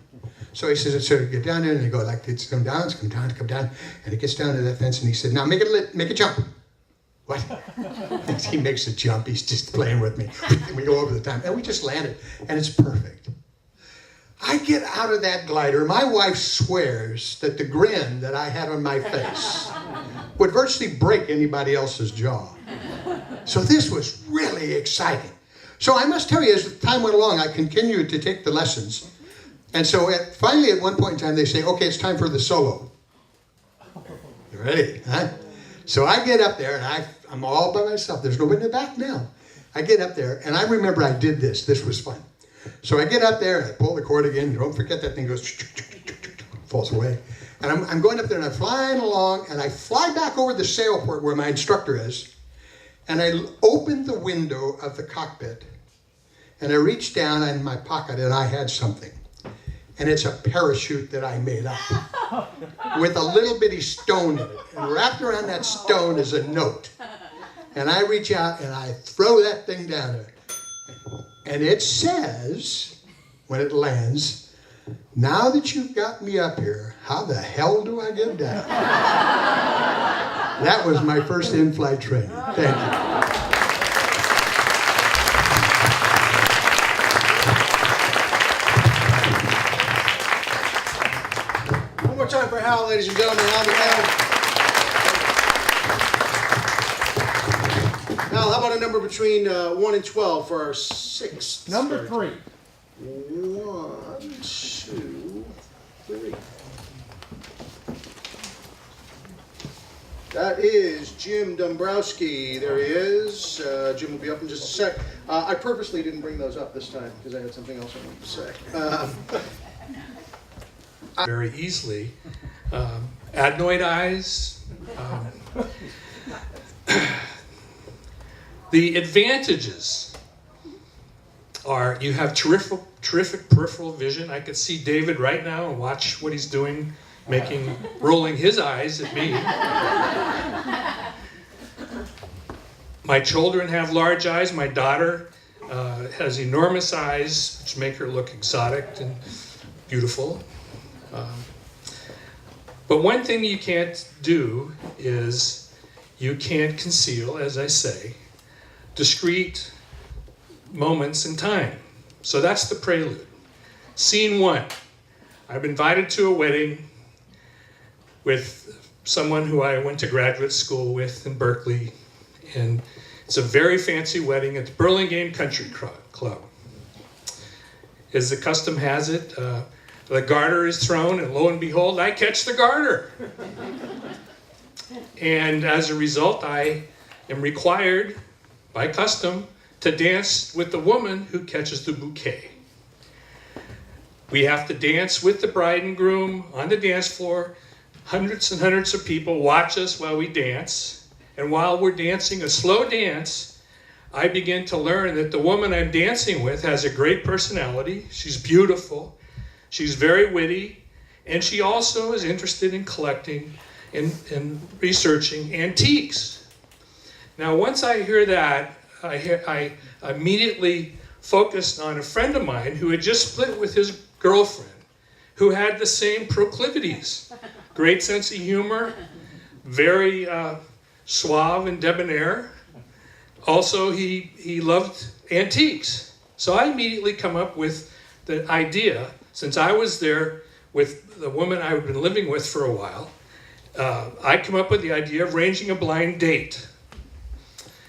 So he says, so you get down there, and you go like, it's come down, it's come down, it's come down. And it gets down to that fence, and he said, now make a jump. What? He makes a jump. He's just playing with me. We go over the time, and we just landed, and it's perfect. I get out of that glider. My wife swears that the grin that I had on my face would virtually break anybody else's jaw. So this was really exciting. So I must tell you, as time went along, I continued to take the lessons. And so finally, at one point in time, they say, okay, it's time for the solo. You ready? Huh? So I get up there, and I'm all by myself. There's nobody in the back now. I get up there, and I remember I did this. This was fun. So I get up there, and I pull the cord again. Don't forget that thing goes, falls away. And I'm going up there, and I'm flying along, and I fly back over the sail port where my instructor is. And I opened the window of the cockpit, and I reached down in my pocket, and I had something. And it's a parachute that I made up with a little bitty stone in it. And wrapped around that stone is a note. And I reach out, and I throw that thing down there. And it says, when it lands, now that you've got me up here, how the hell do I get down? That was my first in-flight training. Thank you. One more time for Hal, ladies and gentlemen. Hal, how about a number between 1 and 12 for our sixth? Number 3. 1, 2, 3. That is Jim Dombrowski. There he is. Jim will be up in just a sec. I purposely didn't bring those up this time because I had something else I wanted to say. Very easily. Adenoid eyes. The advantages you have terrific peripheral vision. I could see David right now and watch what he's doing, rolling his eyes at me. My children have large eyes. My daughter has enormous eyes, which make her look exotic and beautiful. But one thing you can't do is you can't conceal, as I say, discrete moments in time. So that's the prelude. Scene 1. I'm invited to a wedding with someone who I went to graduate school with in Berkeley. And it's a very fancy wedding at the Burlingame Country Club. As the custom has it, the garter is thrown, and lo and behold, I catch the garter. And as a result, I am required, by custom, to dance with the woman who catches the bouquet. We have to dance with the bride and groom on the dance floor. Hundreds and hundreds of people watch us while we dance. And while we're dancing a slow dance, I begin to learn that the woman I'm dancing with has a great personality. She's beautiful. She's very witty. And she also is interested in collecting and researching antiques. Now, once I hear that, I immediately focused on a friend of mine who had just split with his girlfriend, who had the same proclivities. Great sense of humor, very suave and debonair. Also, he loved antiques. So I immediately come up with the idea, since I was there with the woman I've been living with for a while, I come up with the idea of arranging a blind date.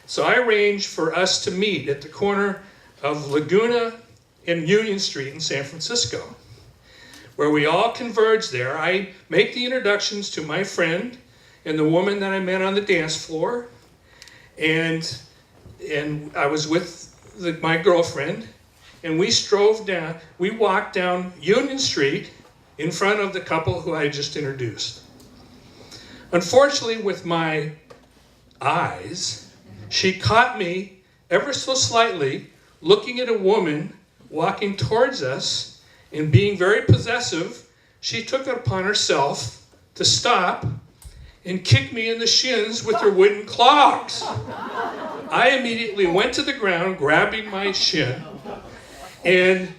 So I arranged for us to meet at the corner of Laguna and Union Street in San Francisco, where we all converge there. I make the introductions to my friend and the woman that I met on the dance floor, and I was with my girlfriend, and we walked down Union Street in front of the couple who I just introduced. Unfortunately, with my eyes, she caught me ever so slightly looking at a woman walking towards us, and being very possessive, she took it upon herself to stop and kick me in the shins with her wooden clogs. I immediately went to the ground, grabbing my shin, and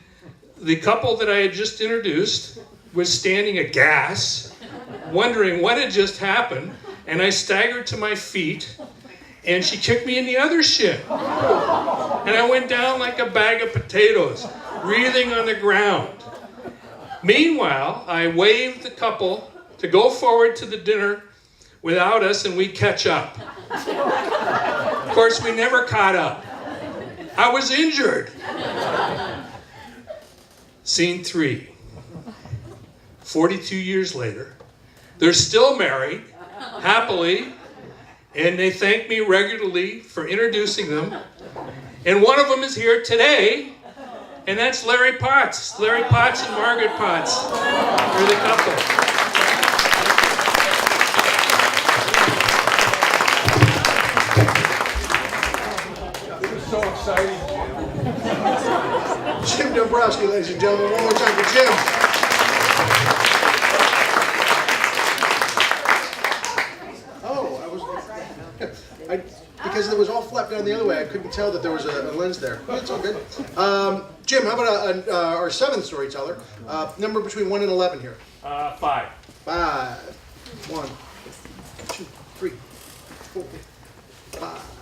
the couple that I had just introduced was standing aghast, wondering what had just happened, and I staggered to my feet, and she kicked me in the other shin. And I went down like a bag of potatoes, wreathing on the ground. Meanwhile, I waved the couple to go forward to the dinner without us, and we catch up. Of course, we never caught up. I was injured. Scene 3. 42 years later, they're still married, happily, and they thank me regularly for introducing them. And one of them is here today, and that's Larry Potts. Larry Potts and Margaret Potts are the couple. So exciting, Jim Dombrowski, ladies and gentlemen. One more time for Jim. Because it was all flapped down the other way, I couldn't tell that there was a lens there. It's all good. Jim, how about our seventh storyteller? Number between 1 and 11 here. 5. 5. 1, 2, 3, 4, 5.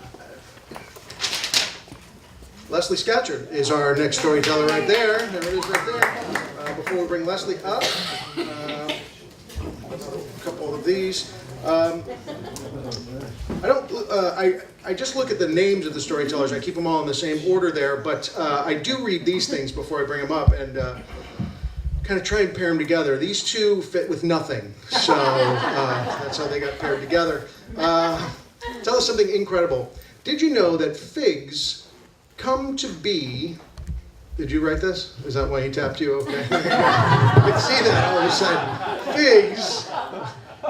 Leslie Scatchard is our next storyteller right there. There it is right there. Before we bring Leslie up, a couple of these. I just look at the names of the storytellers. I keep them all in the same order there, but I do read these things before I bring them up and kind of try and pair them together. These two fit with nothing, so that's how they got paired together. Tell us something incredible. Did you know that figs come to be... Did you write this? Is that why he tapped you? Okay. I could see that all of a sudden. Figs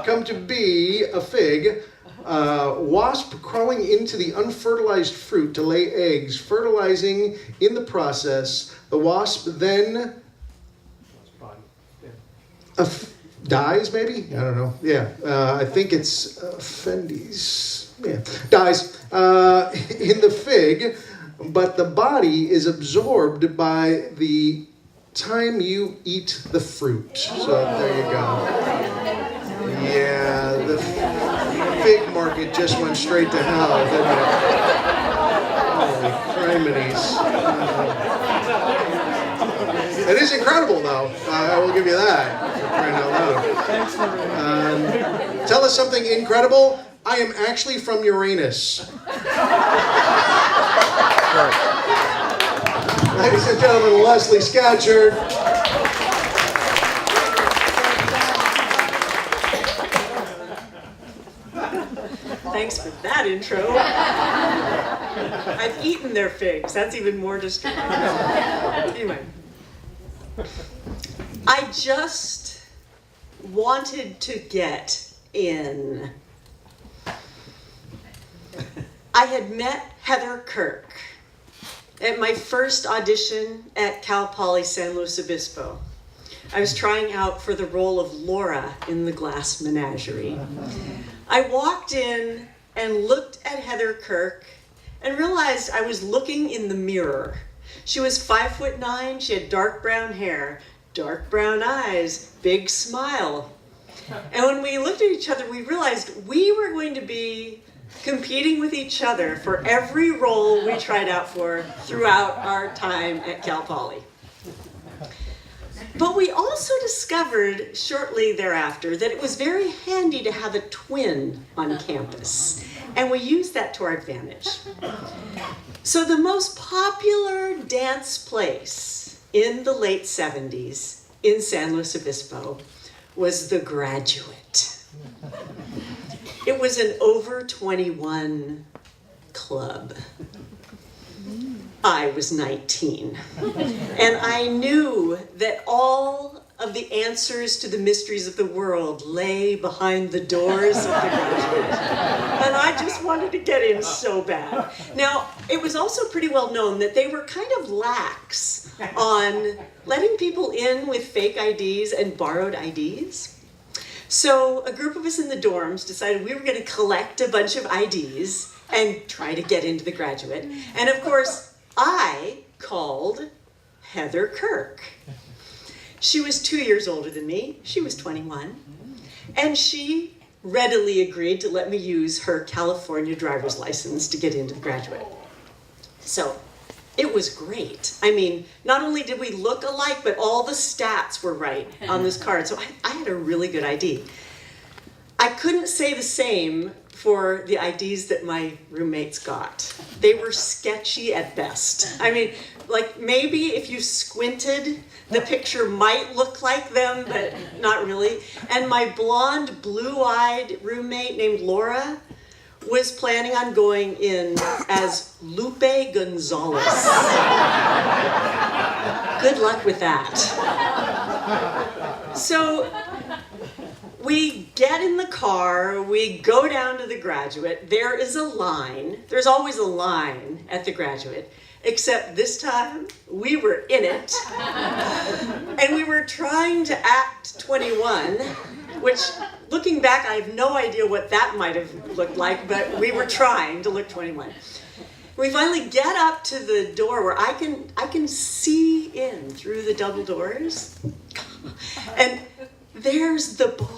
come to be a fig wasp crawling into the unfertilized fruit to lay eggs, fertilizing in the process. The wasp then dies, maybe? I don't know. Yeah, I think it's Fendi's. Yeah, dies in the fig, but the body is absorbed by the time you eat the fruit. So there you go. Yeah, the fig market just went straight to hell, didn't it? Holy criminies. It is incredible, though. I will give you that. For crying out loud. Tell us something incredible. I am actually from Uranus. Ladies and gentlemen, Leslie Scatcherd. Thanks for that intro. I've eaten their figs. That's even more disturbing. Anyway, I just wanted to get in. I had met Heather Kirk at my first audition at Cal Poly San Luis Obispo. I was trying out for the role of Laura in The Glass Menagerie. I walked in and looked at Heather Kirk and realized I was looking in the mirror. She was 5'9", she had dark brown hair, dark brown eyes, big smile. And when we looked at each other, we realized we were going to be competing with each other for every role we tried out for throughout our time at Cal Poly. But we also discovered shortly thereafter that it was very handy to have a twin on campus, and we used that to our advantage. So the most popular dance place in the late 70s in San Luis Obispo was The Graduate. It was an over 21 club. I was 19. And I knew that all of the answers to the mysteries of the world lay behind the doors of The Graduate. And I just wanted to get in so bad. Now, it was also pretty well known that they were kind of lax on letting people in with fake IDs and borrowed IDs. So a group of us in the dorms decided we were going to collect a bunch of IDs and try to get into The Graduate. And of course, I called Heather Kirk. She was 2 years older than me. She was 21. And she readily agreed to let me use her California driver's license to get into The Graduate. So it was great. I mean, not only did we look alike, but all the stats were right on this card. So I had a really good ID. I couldn't say the same for the IDs that my roommates got. They were sketchy at best. I mean, like maybe if you squinted, the picture might look like them, but not really. And my blonde, blue-eyed roommate named Laura was planning on going in as Lupe Gonzalez. Good luck with that. So we get in the car, we go down to The Graduate. There is a line. There's always a line at The Graduate, except this time we were in it. And we were trying to act 21, which looking back, I have no idea what that might have looked like, but we were trying to look 21. We finally get up to the door where I can see in through the double doors. And there's the bar.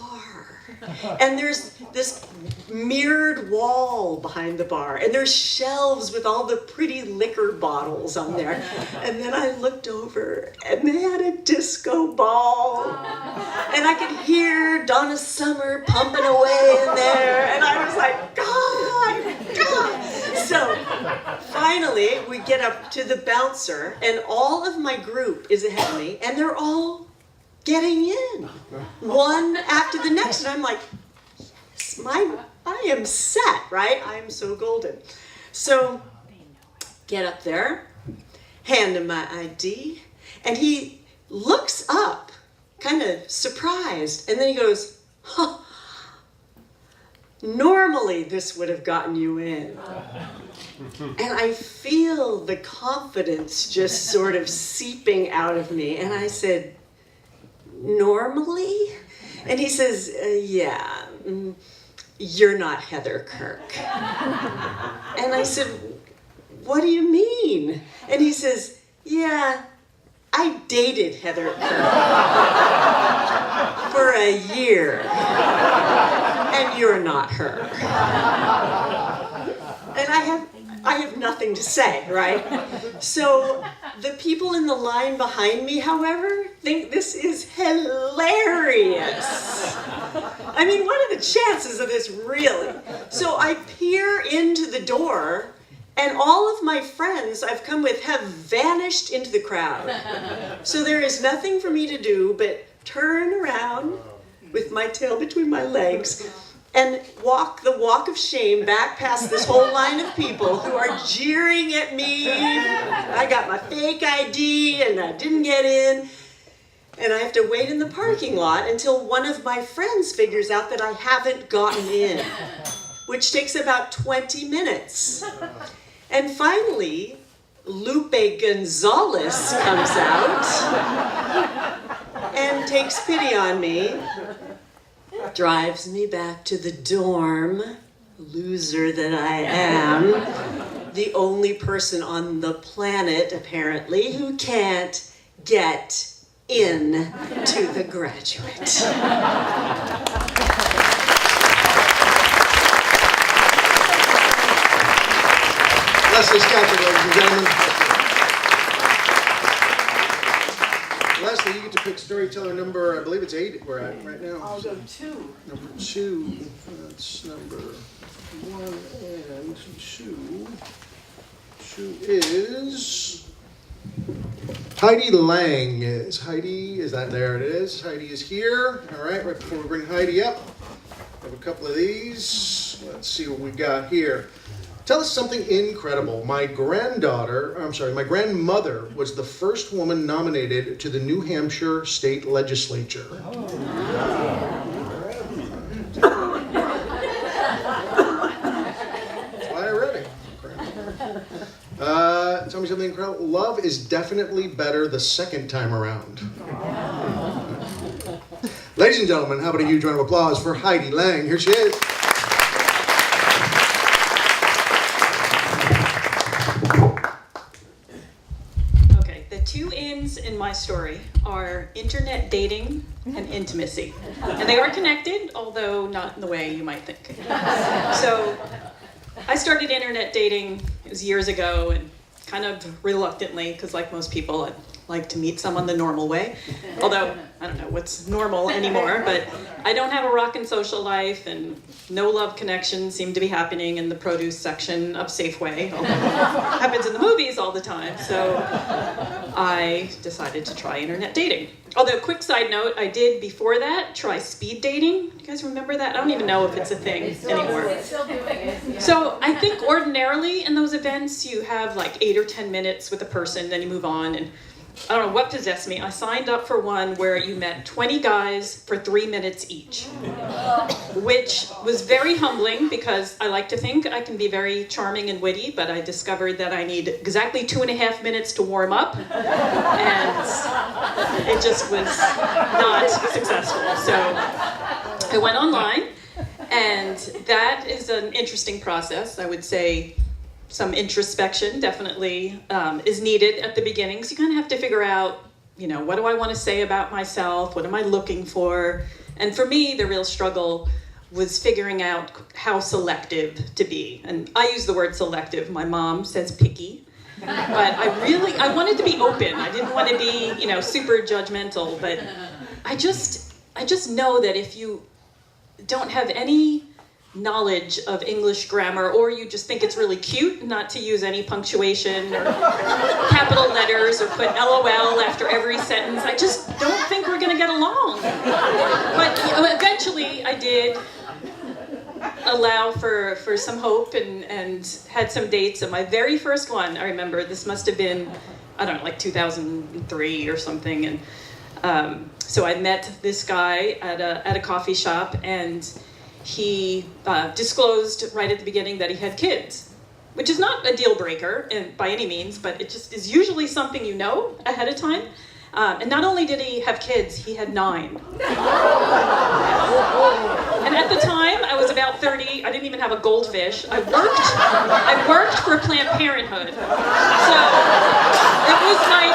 And there's this mirrored wall behind the bar. And there's shelves with all the pretty liquor bottles on there. And then I looked over and they had a disco ball. And I could hear Donna Summer pumping away in there. And I was like, God. So finally we get up to the bouncer and all of my group is ahead of me and they're all getting in, one after the next, and I'm like, yes, I am set, right? I am so golden. So, get up there, hand him my ID, and he looks up, kind of surprised, and then he goes, huh, Normally, this would have gotten you in. And I feel the confidence just sort of seeping out of me. And I said, normally? And he says, yeah, you're not Heather Kirk. And I said, what do you mean? And he says, yeah, I dated Heather Kirk for a year. And you're not her. And I have nothing to say, right? So the people in the line behind me, however, think this is hilarious. I mean, what are the chances of this really? So I peer into the door, and all of my friends I've come with have vanished into the crowd. So there is nothing for me to do but turn around with my tail between my legs and walk the walk of shame back past this whole line of people who are jeering at me. I got my fake ID and I didn't get in. And I have to wait in the parking lot until one of my friends figures out that I haven't gotten in, which takes about 20 minutes. And finally, Lupe Gonzalez comes out and takes pity on me, drives me back to the dorm, loser that I am, the only person on the planet, apparently, who can't get in to the graduate. Leslie Scatcherd, ladies and gentlemen. Leslie, you get to pick storyteller number, I believe it's 8 we're at right now. I'll go 2. Number 2. That's number 1 and 2. 2 is Heidi Lang. Is that there it is? Heidi is here. All right, right before we bring Heidi up, I have a couple of these. Let's see what we got here. Tell us something incredible. My grandmother was the first woman nominated to the New Hampshire state legislature. That's why I read it. Tell me something incredible. Love is definitely better the second time around. Ladies and gentlemen, how about a huge round of applause for Heidi Lang. Here she is. Two ends in my story are internet dating and intimacy. And they are connected, although not in the way you might think. So I started internet dating, it was years ago, and kind of reluctantly, because like most people, I'd like to meet someone the normal way. Although, I don't know what's normal anymore, but I don't have a rockin' social life, and no love connections seem to be happening in the produce section of Safeway. Although it happens in the movies all the time, so I decided to try internet dating. Although, quick side note, I did before that try speed dating. You guys remember that? I don't even know if it's a thing anymore. So I think ordinarily in those events you have like 8 or 10 minutes with a person, then you move on, and I don't know what possessed me. I signed up for one where you met 20 guys for 3 minutes each, which was very humbling because I like to think I can be very charming and witty, but I discovered that I need exactly 2.5 minutes to warm up, and it just was not successful. So I went online, and that is an interesting process. I would say some introspection definitely is needed at the beginning. So you kind of have to figure out, you know, what do I want to say about myself? What am I looking for? And for me, the real struggle was figuring out how selective to be. And I use the word selective. My mom says picky. But I wanted to be open. I didn't want to be, you know, super judgmental. But I just know that if you don't have any knowledge of English grammar, or you just think it's really cute not to use any punctuation or capital letters or put LOL after every sentence, I just don't think we're gonna get along. But eventually I did allow for some hope and had some dates. And my very first one, I remember, this must have been, I don't know, like 2003 or something. And so I met this guy at a coffee shop, and he disclosed right at the beginning that he had kids, which is not a deal breaker by any means, but it just is usually something you know ahead of time. And not only did he have kids, he had 9. And at the time, I was about 30. I didn't even have a goldfish. I worked for Planned Parenthood. So it was like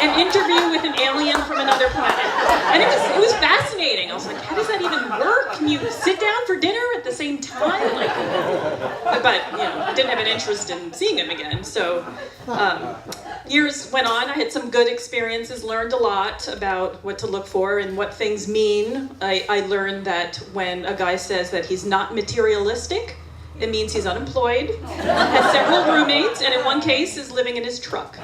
an interview with an alien from another planet. And it was fascinating. I was like, how does that even work? Can you sit down for dinner at the same time? Like, but I didn't have an interest in seeing him again. So years went on. I had some good experiences, learned a lot about what to look for and what things mean. I learned that when a guy says that he's not materialistic, it means he's unemployed, has several roommates, and in one case is living in his truck.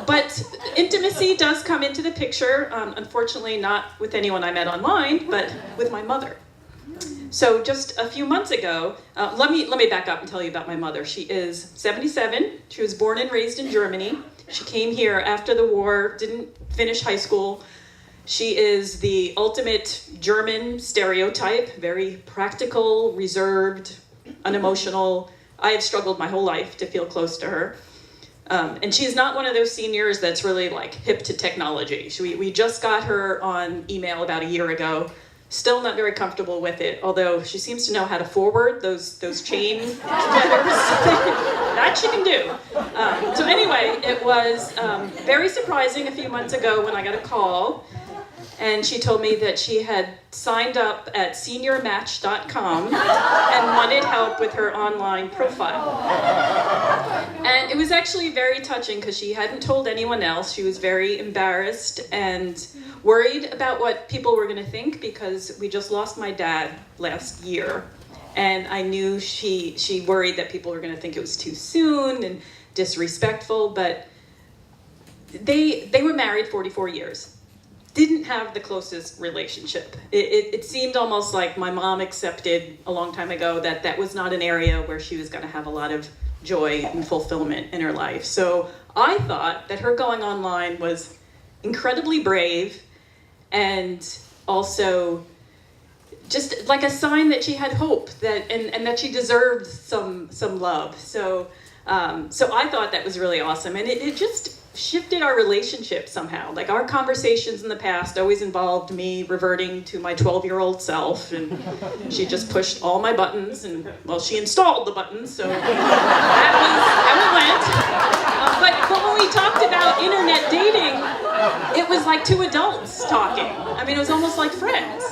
But intimacy does come into the picture, unfortunately not with anyone I met online, but with my mother. So just a few months ago, let me back up and tell you about my mother. She is 77. She was born and raised in Germany. She came here after the war, didn't finish high school. She is the ultimate German stereotype, very practical, reserved, unemotional. I have struggled my whole life to feel close to her. And she's not one of those seniors that's really like hip to technology. We just got her on email about a year ago. Still not very comfortable with it, although she seems to know how to forward those chain letters. That she can do. So anyway, it was very surprising a few months ago when I got a call, and she told me that she had signed up at seniormatch.com and wanted help with her online profile. And it was actually very touching because she hadn't told anyone else. She was very embarrassed and worried about what people were going to think because we just lost my dad last year. And I knew she worried that people were going to think it was too soon and disrespectful, but they were married 44 years. Didn't have the closest relationship. It seemed almost like my mom accepted a long time ago that was not an area where she was going to have a lot of joy and fulfillment in her life. So I thought that her going online was incredibly brave and also just like a sign that she had hope and that she deserved some love. So I thought that was really awesome, and it just shifted our relationship somehow. Like our conversations in the past always involved me reverting to my 12-year-old self, and she just pushed all my buttons, and well, she installed the buttons, so that was how it went. But when we talked about internet dating, it was like two adults talking. I mean, it was almost like friends.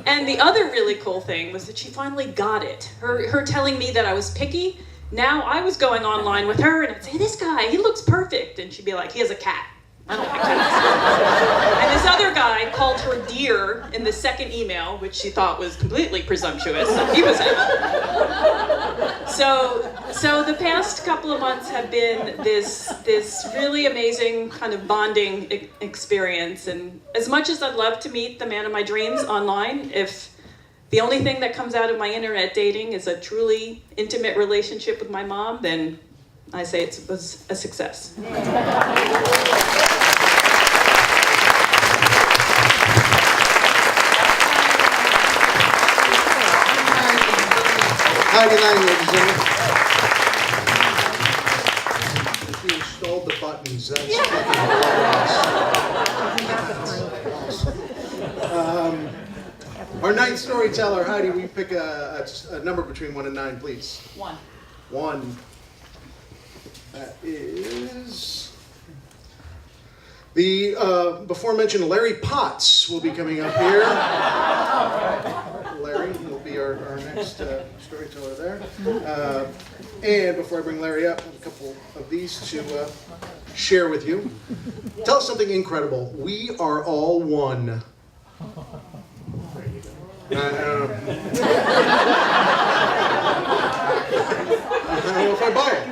And the other really cool thing was that she finally got it. Her telling me that I was picky. Now I was going online with her and I'd say, this guy, he looks perfect. And she'd be like, he has a cat. I don't like cats. And this other guy called her dear in the second email, which she thought was completely presumptuous. So he was out. So the past couple of months have been this really amazing kind of bonding experience. And as much as I'd love to meet the man of my dreams online, if the only thing that comes out of my internet dating is a truly intimate relationship with my mom, then I say it was a success. Heidi Lang, ladies and gentlemen. She installed the buttons. That's fucking hilarious. Our ninth storyteller, Heidi, we pick a number between 1 and 9, please. 1. 1. That is the before mentioned Larry Potts will be coming up here. Larry will be our next storyteller there. And before I bring Larry up, I have a couple of these to share with you. Tell us something incredible. We are all one. I don't know if I buy it.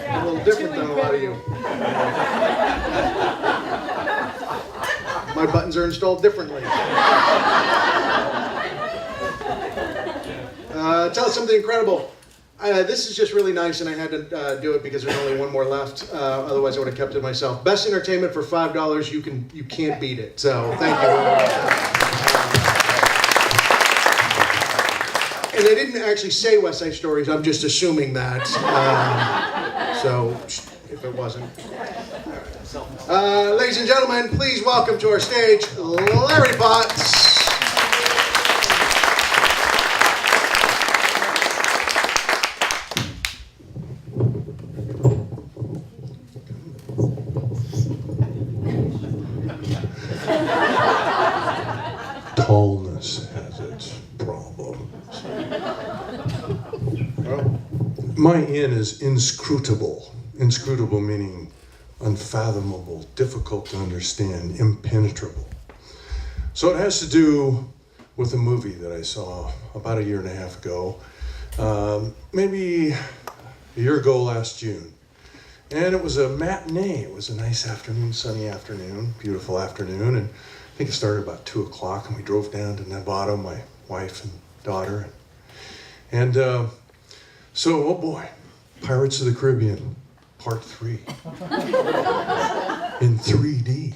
A little different than a lot of you. My buttons are installed differently. Tell us something incredible. This is just really nice, and I had to do it because there's only one more left. Otherwise, I would have kept it myself. Best entertainment for $5. You can't beat it. So thank you. And I didn't actually say West Side Stories. I'm just assuming that. So if it wasn't. Ladies and gentlemen, please welcome to our stage Larry Potts. Tallness has its problems. My in is inscrutable. Inscrutable meaning unfathomable, difficult to understand, impenetrable. So it has to do with a movie that I saw about 1.5 years ago, maybe a year ago last June. And it was a matinee. It was a nice afternoon, sunny afternoon, beautiful afternoon, and I think it started about 2 o'clock, and we drove down to Nevada, my wife and daughter. And so, oh boy, Pirates of the Caribbean, Part 3, in 3D.